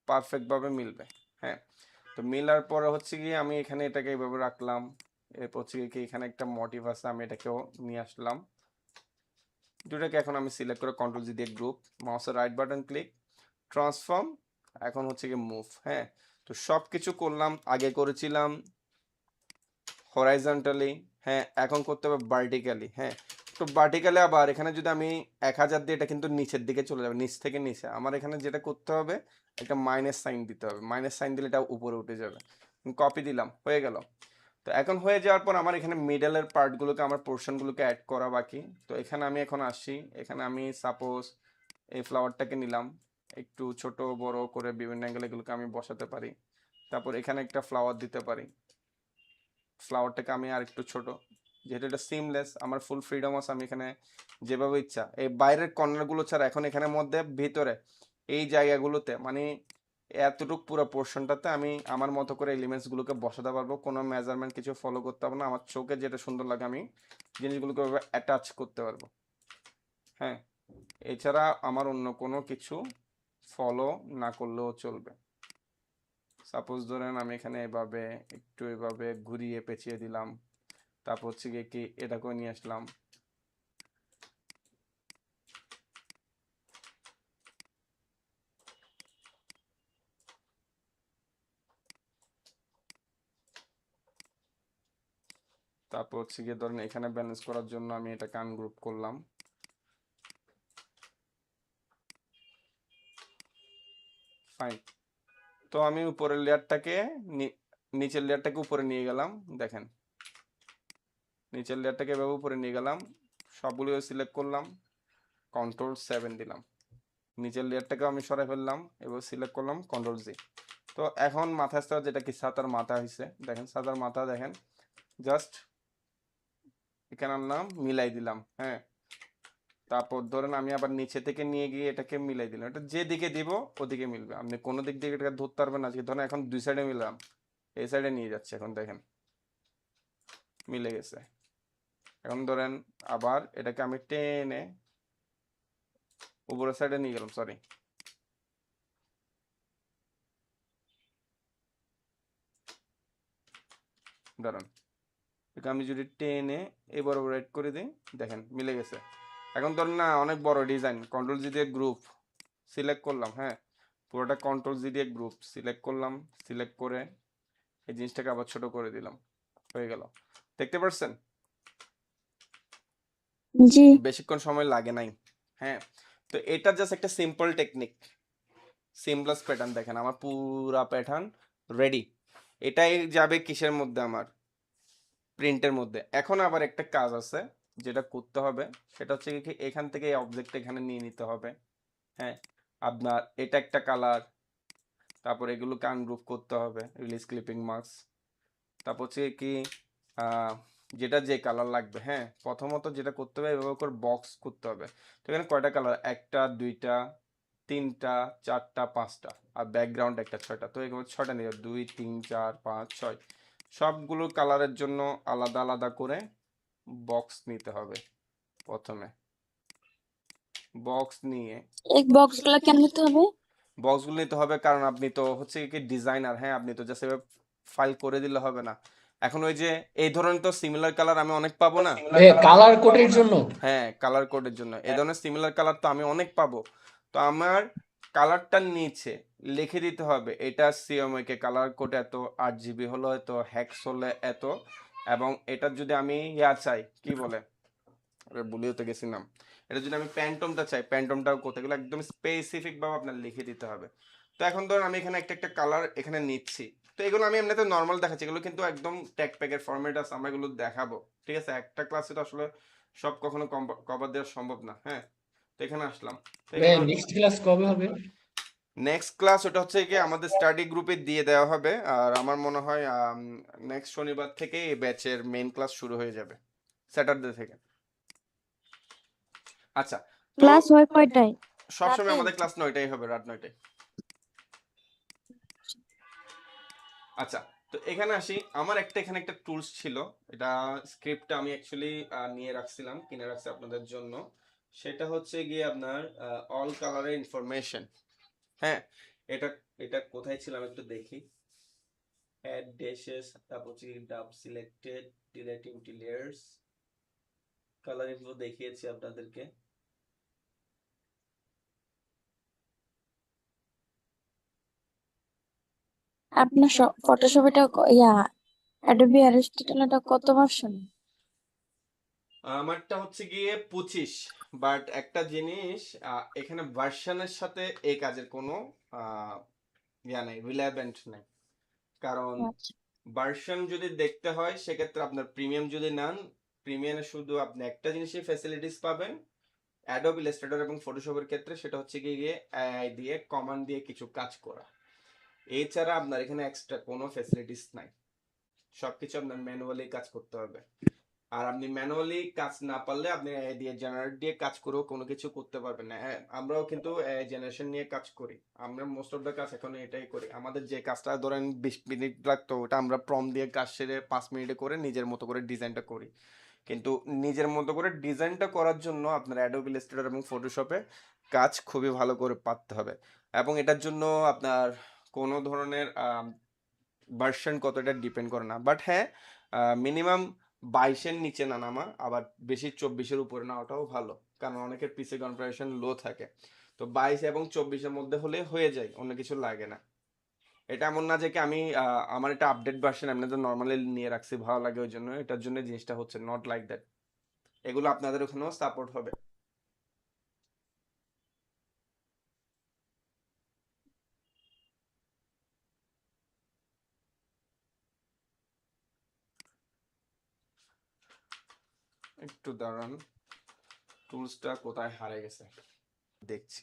পারফেক্টভাবে মিলবে। হ্যাঁ, তো মিলার পরে হচ্ছে কি আমি এখানে এটাকে এইভাবে রাখলাম। এরপর হচ্ছে কি এখানে একটা মোটিভ আছে, আমি এটাকেও নিয়ে আসলাম। দুটাকে এখন আমি সিলেক্ট করে কন্ট্রোল জি দিয়ে গ্রুপ, মাউসের রাইট বাটন ক্লিক, ট্রান্সফর্ম, এখন হচ্ছে কি মুভ। হ্যাঁ, তো সব কিছু করলাম, আগে করেছিলাম হরাইজন্টালি, হ্যাঁ, এখন করতে হবে ভার্টিক্যালি। হ্যাঁ, তো ভার্টিক্যালি আবার এখানে যদি আমি 1000 দিই, এটা কিন্তু নিচের দিকে চলে যাবে, নিচ থেকে নিচে। আমার এখানে যেটা করতে হবে, একটা মাইনাস সাইন দিতে হবে, মাইনাস সাইন দিলে এটা উপরে উঠে যাবে। কপি দিলাম, হয়ে গেল। তো এখন হয়ে যাওয়ার পর আমার এখানে মিডলের পার্টগুলোকে, আমার পোর্শনগুলোকে অ্যাড করা বাকি। তো এখানে আমি এখন আসি, এখানে আমি সাপোজ এই ফ্লাওয়ারটাকে নিলাম, একটু ছোট বড় করে বিভিন্ন অ্যাঙ্গেল এগুলোকে আমি বসাতে পারি। তারপর এখানে একটা ফ্লাওয়ার দিতে পারি, ফ্লাওয়ারটাকে আমি আর একটু ছোট, যেহেতু এটা সিমলেস, আমার ফুল ফ্রিডম আছে, আমি এখানে যেভাবে ইচ্ছা, এই বাইরের কর্নারগুলো ছাড়া এখন এখানের মধ্যে ভিতরে এই জায়গাগুলোতে মানে এতটুক পুরো পোর্শনটাতে আমি আমার মতো করে এলিমেন্টসগুলোকে বসাতে পারবো, কোনো মেজারমেন্ট কিছু ফলো করতে হবে না। আমার চোখে যেটা সুন্দর লাগে আমি জিনিসগুলোকে অ্যাটাচ করতে পারবো। হ্যাঁ, এছাড়া আমার অন্য কোনো কিছু ফলো না করলেও চলবে। সাপোজ ধরেন আমি এখানে এভাবে একটু এভাবে ঘুরিয়ে পেঁচিয়ে দিলাম, তারপর হচ্ছে গিয়ে কি এটাকেও নিয়ে আসলাম। তারপর হচ্ছে গিয়ে ধরেন এখানে ব্যালেন্স করার জন্য আমি এটাকে আনগ্রুপ করলাম। ফাইন। তো আমি উপরের লেয়ারটাকে নিচের লেয়ারটাকে উপরে নিয়ে গেলাম, দেখেন নিচের লেয়ারটাকে এভাবে উপরে নিয়ে গেলাম, সবগুলো সিলেক্ট করলাম, Ctrl+7 দিলাম। নিচের লেয়ারটাকেও আমি সরাই ফেললাম, এবার সিলেক্ট করলাম Ctrl+Z। তো এখন মাথা আসতে যেটা কি সাতার মাথা হয়েছে, দেখেন সাতার মাথা, দেখেন জাস্ট এখানে আনলাম, মিলাই দিলাম। হ্যাঁ, তারপর ধরেন আমি আবার নিচে থেকে নিয়ে গিয়ে এটাকে মিলাই দিলাম, এটা যেদিকে দিব ওদিকে মিলবে, আপনি কোনো দিক থেকে এটাকে ধরতে পারবেন না। ধরেন এখন দুই সাইডে মিলাম, এই সাইডে নিয়ে যাচ্ছে, এখন দেখেন মিলে গেছে। এখন ধরেন আবার এটাকে আমি টেনে উপরের সাইডে নিয়ে গেলাম, সরি, দাঁড়ান, এটা আমি যদি টেনে এবার রাইট করে দিই, দেখেন মিলে গেছে। এখন ধরেন না অনেক বড় ডিজাইন, Ctrl+Z দিয়ে গ্রুপ সিলেক্ট করলাম। হ্যাঁ, পুরোটা Ctrl+Z দিয়ে গ্রুপ সিলেক্ট করলাম, সিলেক্ট করে এই জিনিসটাকে আবার ছোট করে দিলাম, হয়ে গেল। দেখতে পাচ্ছেন জি। বেশিক্ষণ সময় লাগে নাই। হ্যাঁ, তো এটা জাস্ট একটা সিম্পল টেকনিক, সিমপ্লেস প্যাটার্ন। দেখেন আমার পুরা প্যাটার্ন রেডি। এটাই যাবে কিসের মধ্যে, আমার প্রিন্টের মধ্যে। এখন আবার একটা কাজ আছে যেটা করতে হবে, সেটা হচ্ছে কি এখান থেকে এই অবজেক্ট এখানে নিয়ে নিতে হবে। হ্যাঁ, আপনার এটা একটা কালার, তারপর এগুলোকে আনগ্রুপ করতে হবে, রিলিজ ক্লিপিং মার্কস, তারপর হচ্ছে কি যেটা যে কালার লাগবে। হ্যাঁ, প্রথমত যেটা করতে হবে এভাবে করে বক্স করতে হবে। তো এখানে কয়টা কালার, একটা দুইটা তিনটা, চারটা, পাঁচটা, আর ব্যাকগ্রাউন্ড একটা, ছয়টা। তো এগুলো ছয়টা নিয়ে 2, 3, 4, 5, 6 সবগুলো কালারের জন্য আলাদা আলাদা করে বক্স নিতে হবে। প্রথমে বক্স নিয়ে এই বক্স গুলা কেন নিতে হবে? বক্সগুলো নিতে হবে কারণ আপনি তো হচ্ছে কি ডিজাইনার, হ্যাঁ, আপনি তো জাস্ট এভাবে ফাইল করে দিলে হবে না। এখন ওই যে এই ধরনের তো সিমিলার কালার আমি অনেক পাবো না। কালার কোডের জন্য হ্যাঁ, কালার কোডের জন্য এই ধরনের সিমিলার কালার তো আমি অনেক পাবো। তো আমার কালারটার নিচে লিখে দিতে হবে এটা সিএমওয়াই কালার কোড এত, 8 জিবি হলো এত, হ্যাক্স হলে এত, এবং এটা যদি আমি চাই কি বলে, ভুলিয়ে তো গেছি নাম, এটা যদি আমি প্যান্টমটা চাই, প্যান্টমটাও কোথায়, এগুলো একদম স্পেসিফিক ভাবে আপনার লিখে দিতে হবে। তো এখন ধরুন আমি এখানে একটা একটা কালার এখানে নিচ্ছি। তো এগুলো আমি এমনিতে নর্মাল দেখাচ্ছি, এগুলো কিন্তু একদম ট্যাগ প্যাকের ফরম্যাট আছে, আমরা এগুলো দেখাবো। ঠিক আছে, একটা ক্লাসে তো আসলে সব কখনো কভার দেওয়া সম্ভব না। হ্যাঁ, তো এখানে আসলাম। তো এখানে নেক্সট ক্লাস কবে হবে? নেক্সট ক্লাস ওটা হচ্ছে কি আমাদের স্টাডি গ্রুপে দিয়ে দেওয়া হবে, আর আমার মনে হয় নেক্সট শনিবার থেকে এই ব্যাচের মেইন ক্লাস শুরু হয়ে যাবে, স্যাটারডে থেকে। আচ্ছা, তো ক্লাস হয় কয়টায়? সবসময় রাতে? আমাদের ক্লাস 9টায় হবে, রাত 9টায়। আচ্ছা, তো এখানে আসি, আমার এখানে একটা টুলস ছিল, এটা স্ক্রিপ্টটা আমি অ্যাকচুয়ালি নিয়ে রাখছিলাম, কিনে রাখছি আপনাদের জন্য। সেটা হচ্ছে গিয়ে আপনার অল কালারের ইনফরমেশন। হ্যাঁ, এটা এটা কোথায় ছিল আমি একটু দেখি। অ্যাড ড্যাশেস, তারপর হচ্ছে ডাব selected, delete into layers, colour info দেখিয়েছি আপনাদেরকে। আপনার ফটোশপ এটা অ্যাডোবি অ্যারিস্টটল কত ভার্সন? আমারটা হচ্ছে গিয়ে 25, বাট একটা জিনিস, এখানে ভার্সনের সাথে এই কাজের কোনো আহ, নেই, রিলেভেন্ট নেই। কারণ আচ্ছা। ভার্সন যদি দেখতে হয় সেক্ষেত্রে আপনার প্রিমিয়াম যদি নেন, প্রিমিয়ামে শুধু আপনি একটা জিনিসই ফ্যাসিলিটিস পাবেন অ্যাডোব ইলাস্ট্রেটর এবং ফটোশপের ক্ষেত্রে, সেটা হচ্ছে গিয়ে এআই দিয়ে কমান্ড দিয়ে কিছু কাজ করা। এছাড়া আপনার এখানে এক্সট্রা কোনো ফ্যাসিলিটিস নাই, সবকিছু আপনার ম্যানুয়ালি কাজ করতে হবে। আর আপনি ম্যানুয়ালি কাজ না পারলে আপনি এআই দিয়ে জেনারেট দিয়ে কাজ করেও কোনো কিছু করতে পারবেন না। হ্যাঁ, আমরাও কিন্তু এআই জেনারেশন নিয়ে কাজ করি, আমরা মোস্ট অফ দ্য কাজ এখন এটাই করি। আমাদের যে কাজটা ধরেন 20 মিনিট লাগতো, ওটা আমরা প্রম দিয়ে কাজ সেরে 5 মিনিটে করে নিজের মতো করে ডিজাইনটা করি। কিন্তু নিজের মতো করে ডিজাইনটা করার জন্য আপনার অ্যাডোব ইলাস্ট্রেটর এবং ফটোশপে কাজ খুবই ভালো করে পারতে হবে, এবং এটার জন্য আপনার কোনো ধরনের ভার্সন কতটা ডিপেন্ড করে না। বাট হ্যাঁ, মিনিমাম 22-এর নিচে না নামা, আবার বেশি 24-এর উপরে না ওটাও ভালো, কারণ অনেকের পিসি কনফিগারেশন লো থাকে। তো 22 এবং 24-এর মধ্যে হলে হয়ে যায়, অন্য কিছু লাগে না। এটা এমন না যে কি আমি আমার এটা আপডেট ভার্সন আমি তো নর্মালি নিয়ে রাখছি ভালো লাগে ওই জন্য, এটার জন্য জিনিসটা হচ্ছে নট লাইক দ্যাট। এগুলো আপনাদের ওখানেও সাপোর্ট হবে। একটু দাঁড়ান, টুলসটা কোথায় হারিয়ে গেছে দেখছি।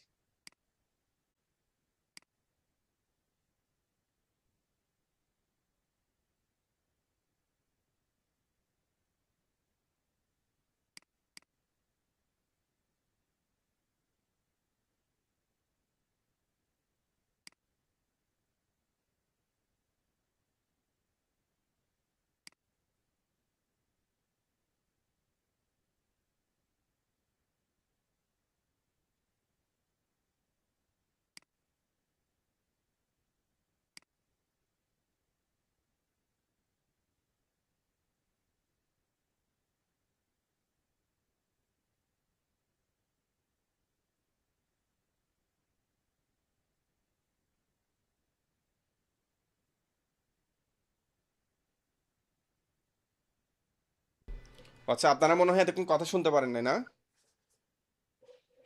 আচ্ছা, আপনারা মনে হয় এতক্ষণ কথা শুনতে পারেন নাই না?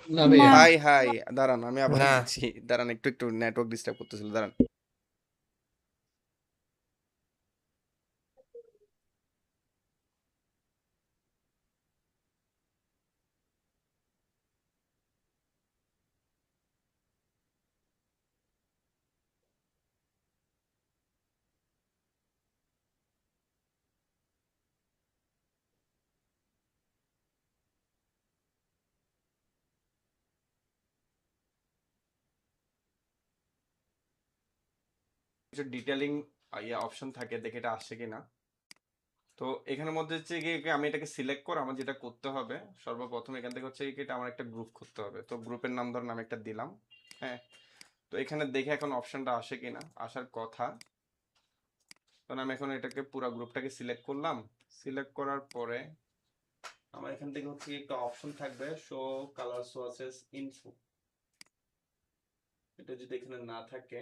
না ভাইয়া। না। হাই হাই, দাঁড়ান আমি আবার না দিচ্ছি, দাঁড়ান, একটু একটু নেটওয়ার্ক ডিস্টার্ব করতেছিল, দাঁড়ান। কিছু ডিটেলিং অপশন থাকে, দেখে এটা আসছে কিনা। তো এখানের মধ্যে হচ্ছে কি আমি এটাকে সিলেক্ট করে আমার যেটা করতে হবে সর্বপ্রথম এখান থেকে হচ্ছে কি এটা আমার একটা গ্রুপ করতে হবে। তো গ্রুপের নাম ধরুন আমি একটা দিলাম। হ্যাঁ, তো এখানে দেখে এখন অপশনটা আসে কিনা, আসার কথা। কারণ আমি এখন এটাকে পুরো গ্রুপটাকে সিলেক্ট করলাম। সিলেক্ট করার পরে আমার এখান থেকে হচ্ছে একটা অপশন থাকবে শো কালার সোর্সেস ইনফো। এটা যদি এখানে না থাকে,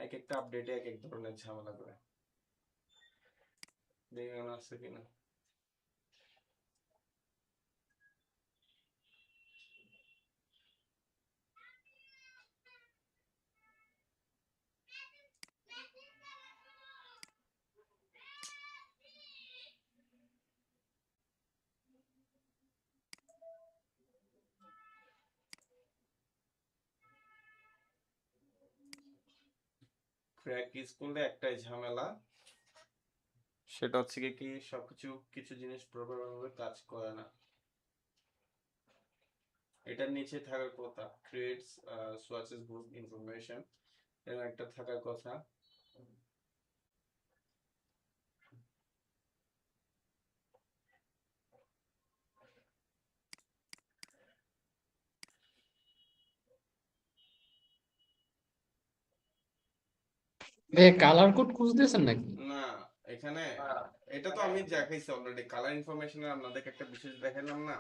এক একটা আপডেটে এক এক ধরনের ঝামেলা করে, দেখে আসছে কিনা। ক্র্যাক ইউজ করলে একটাই ঝামেলা, সেটা হচ্ছে কি সবকিছু কিছু জিনিস প্রপার ভাবে কাজ করে না। এটার নিচে থাকার কথা ক্রিয়েটস সোর্সেস গ্রুপ ইনফরমেশন, এর একটা থাকার কথা। ভাই কালার কোড খুঁজতেছেন নাকি? না, এখানে এটা তো আমি দেখাইছি অলরেডি, কালার ইনফরমেশনের আপনাদেরকে একটা বিশেষ দেখালাম না।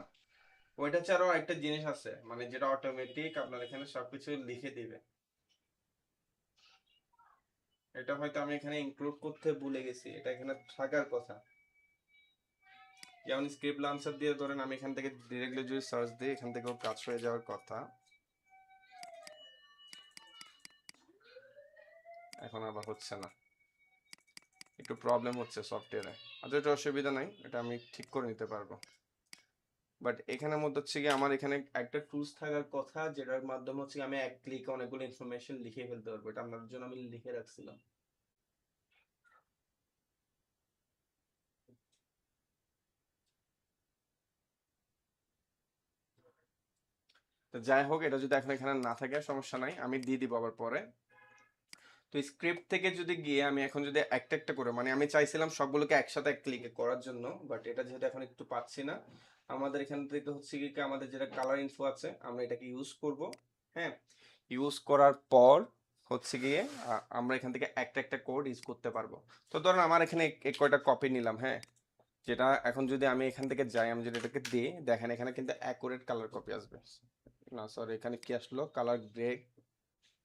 ওইটা ছাড়াও একটা জিনিস আছে, মানে যেটা অটোমেটিক আপনার এখানে সবকিছু লিখে দিবে। এটা হয়তো আমি এখানে ইনক্লুড করতে ভুলে গেছি, এটা এখানে থাকার কথা। যেমন স্ক্রিপ্ট লঞ্চার দিয়ে ধরেন আমি এখান থেকে ডিরেক্টলি যদি সার্চ দিই, এখান থেকেও কাজ হয়ে যাওয়ার কথা। এখন আবার হচ্ছে না, একটু প্রবলেম হচ্ছে সফটওয়্যারে। আচ্ছা, এটা অসুবিধা নাই, এটা আমি ঠিক করে নিতে পারবো। বাট এখানের মধ্যে হচ্ছে কি আমার এখানে একটা টুলস থাকার কথা, যেটার মাধ্যমে হচ্ছে আমি এক ক্লিকে অনেকগুলো ইনফরমেশন লিখে ফেলতে পারবো। এটা আপনাদের জন্য আমি লিখে রাখছিলাম। তো যাই হোক, এটা যদি এখন এখানে না থাকে সমস্যা নাই, আমি দিয়ে দিব আবার পরে। তো স্ক্রিপ্ট থেকে যদি গিয়ে আমি এখন যদি একটা একটা করে, মানে আমি চাইছিলাম সবগুলোকে একসাথে এক ক্লিকে করার জন্য, বাট এটা যেহেতু এখন একটু পাচ্ছি না, আমাদের এখান থেকে হচ্ছে কি আমাদের যেটা কালার ইনফো আছে আমরা এটাকে ইউজ করব। হ্যাঁ, ইউজ করার পর হচ্ছে গিয়ে আমরা এখান থেকে একটা একটা কোড ইউজ করতে পারবো। তো ধরুন আমার এখানে কয়টা কপি নিলাম। হ্যাঁ, যেটা এখন যদি আমি এখান থেকে যাই, আমি যদি এটাকে দিই, দেখেন এখানে কিন্তু অ্যাকুরেট কালার কপি আসবে। না সরি, এখানে কি আসলো, কালার গ্রে,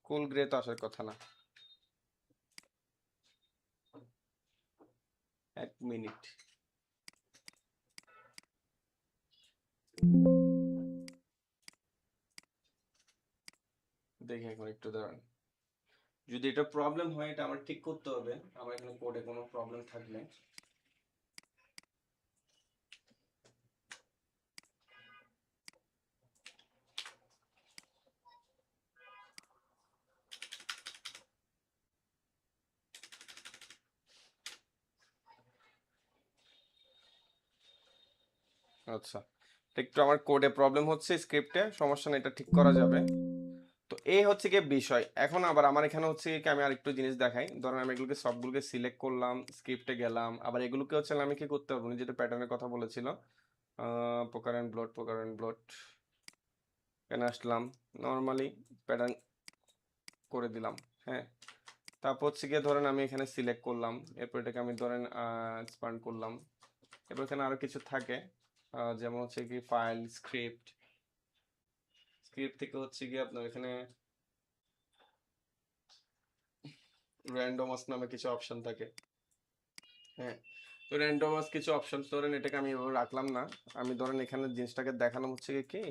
কুল গ্রে তো আসার কথা না। এক মিনিট, দেখি এখন একটু দাঁড়ান। যদি এটা প্রবলেম হয় এটা আমার ঠিক করতে হবে, আমার এখানে কোডে কোনো প্রবলেম থাকলে। আচ্ছা, একটু আমার কোডে প্রবলেম হচ্ছে, স্ক্রিপ্টে সমস্যা নেই, এটা ঠিক করা যাবে। তো এই হচ্ছে কি বিষয়। এখন আবার আমার এখানে হচ্ছে কি আমি আরেকটু জিনিস দেখাই। ধরেন আমি এগুলোকে সবগুলোকে সিলেক্ট করলাম, স্ক্রিপ্টে গেলাম, আবার এগুলোকে হচ্ছে আমি কি করতে পারবো, যেটা প্যাটার্নের কথা বলেছিল, পোকার অ্যান্ড ব্লট, পোকার অ্যান্ড ব্লট, এখানে আসলাম, নর্মালি প্যাটার্ন করে দিলাম। হ্যাঁ, তারপর হচ্ছে গিয়ে ধরেন আমি এখানে সিলেক্ট করলাম, এরপর এটাকে আমি ধরেন এক্সপান্ড করলাম। এরপর এখানে আরো কিছু থাকে, যেমন হচ্ছে কি ফাইল, স্ক্রিপ্ট, স্ক্রিপ্ট থেকে হচ্ছে গিয়ে আপনার এখানে র্যান্ডমাস নামে কিছু অপশন থাকে। হ্যাঁ, তো র্যান্ডমাস কিছু অপশন, ধরেন এটাকে আমি এভাবে রাখলাম না, আমি ধরেন এখানে জিনিসটাকে দেখানো হচ্ছে কি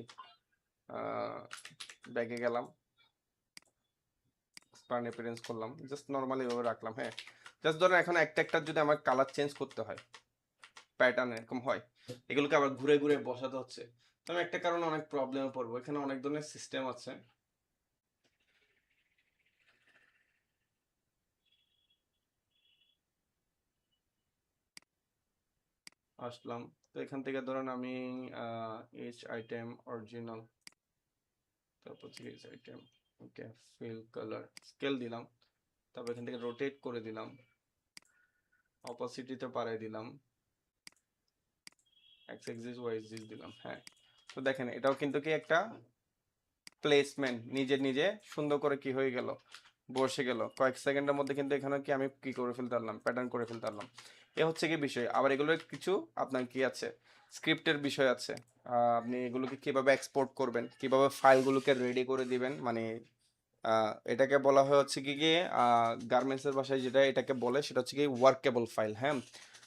ব্যাগে গেলাম, স্পান অ্যাপিয়ারেন্স করলাম, জাস্ট নরমালি এভাবে রাখলাম। হ্যাঁ, জাস্ট ধরেন এখন একটা একটা যদি আমার কালার চেঞ্জ করতে হয়, প্যাটার্ন এরকম হয়, এগুলোকে আবার ঘুরে ঘুরে বসাতে হচ্ছে, তো আমি একটা কারণে অনেক প্রবলেমে পড়বো। এখানে অনেক ধরনের সিস্টেম আছে। আসলাম, তো এখান থেকে ধরেন আমি এইচ আইটেম অরিজিনাল, তারপর থেকে এইচ আইটেম, ওকে, ফিল কালার স্কেল দিলাম, তারপর এখান থেকে রোটেট করে দিলাম, অপাসিটিতে বাড়াই দিলাম, এক্স এক্সিস ওয়াই এক্সিস দিলাম। হ্যাঁ, তো দেখেন এটাও কিন্তু কি একটা প্লেসমেন্ট, নিজে নিজে সুন্দর করে কি হয়ে গেল, বসে গেল কয়েক সেকেন্ডের মধ্যে। কিন্তু এখানে কি আমি কি করে ফেলতে পারলাম, প্যাটার্ন করে ফেলতে পারলাম। এ হচ্ছে কি বিষয়। আবার এগুলো কিছু আপনার কি আছে, স্ক্রিপ্টের বিষয় আছে। আপনি এগুলোকে কিভাবে এক্সপোর্ট করবেন, কিভাবে ফাইলগুলোকে রেডি করে দিবেন, মানে এটাকে বলা হয় হচ্ছে কি কি গার্মেন্টসের ভাষায় যেটা এটাকে বলে সেটা হচ্ছে কি ওয়ার্কেবল ফাইল। হ্যাঁ,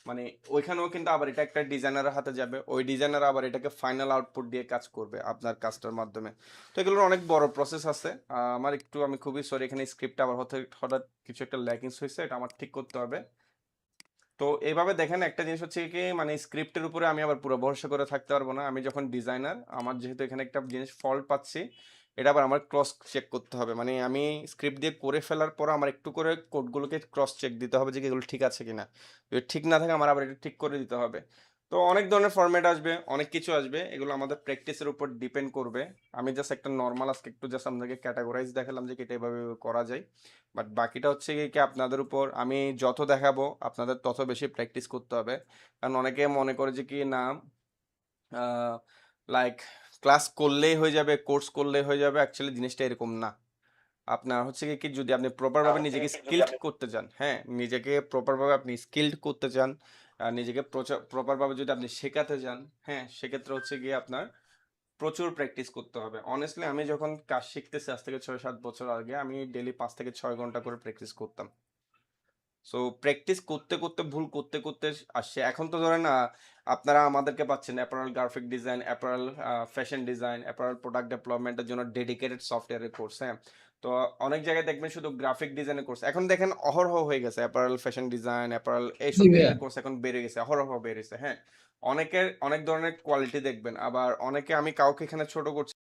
মানে ওইখানেও কিন্তু আবার এটা একটা ডিজাইনারের হাতে যাবে, ওই ডিজাইনার আবার এটাকে ফাইনাল আউটপুট দিয়ে কাজ করবে আপনার কাজটার মাধ্যমে। তো এগুলোর অনেক বড় প্রসেস আছে। আমি খুবই সরি, এখানে স্ক্রিপ্টটা আবার হঠাৎ কিছু একটা ল্যাকিংস হয়েছে, এটা আমার ঠিক করতে হবে। তো এইভাবে দেখেন, একটা জিনিস হচ্ছে কি, মানে স্ক্রিপ্টের উপরে আমি আবার পুরো ভরসা করে থাকতে পারবো না। আমি যখন ডিজাইনার, আমার যেহেতু এখানে একটা জিনিস ফল্ট পাচ্ছি, এটা আবার আমার ক্রস চেক করতে হবে। মানে আমি স্ক্রিপ্ট দিয়ে করে ফেলার পর আমার একটু করে কোডগুলোকে ক্রস চেক দিতে হবে যে এগুলো ঠিক আছে কিনা। যদি ঠিক না থাকে আমার আবার এটা ঠিক করে দিতে হবে। তো অনেক ধরনের ফরম্যাট আসবে, অনেক কিছু আসবে, এগুলো আমাদের প্র্যাকটিসের উপর ডিপেন্ড করবে। আমি জাস্ট একটা নর্মাল আজকে একটু জাস্ট আপনাদেরকে ক্যাটাগরাইজ দেখালাম যে এটা এভাবে করা যায়। বাট বাকিটা হচ্ছে কি আপনাদের উপর, আমি যত দেখাবো আপনাদের তত বেশি প্র্যাকটিস করতে হবে। কারণ অনেকে মনে করে যে কি না, লাইক ক্লাস করলেই হয়ে যাবে, কোর্স করলেই হয়ে যাবে। অ্যাকচুয়ালি জিনিসটা এরকম না। আপনার হচ্ছে কি যদি আপনি প্রপারভাবে নিজেকে স্কিলড করতে চান, হ্যাঁ, নিজেকে প্রপারভাবে আপনি স্কিলড করতে চান, নিজেকে প্রপারভাবে যদি আপনি শেখাতে চান, হ্যাঁ, সেক্ষেত্রে হচ্ছে গিয়ে আপনার প্রচুর প্র্যাকটিস করতে হবে। অনেস্টলি আমি যখন কাজ শিখতেছি আজ থেকে 6-7 বছর আগে, আমি ডেইলি 5 থেকে 6 ঘন্টা করে প্র্যাকটিস করতাম। সো প্র্যাকটিস করতে করতে ভুল করতে করতে আসছে। এখন তো ধরেন আপনারা আমাদেরকে পাচ্ছেন apparel graphic design, apparel fashion design, apparel product ডেভেলপমেন্টের জন্য ডেডিকেটেড সফটওয়্যারের কোর্স। হ্যাঁ, তো অনেক জায়গায় দেখবেন শুধু গ্রাফিক ডিজাইনের কোর্স। এখন দেখেন অহরহ হয়ে গেছে অ্যাপারেল ফ্যাশন ডিজাইন, অ্যাপারেল এইসব জি ভাইয়া। ডিজাইন কোর্স এখন বেড়ে গেছে, অহরহ বেড়েছে। হ্যাঁ, অনেকের অনেক ধরনের কোয়ালিটি দেখবেন, আবার অনেকে, আমি কাউকে এখানে ছোট করছি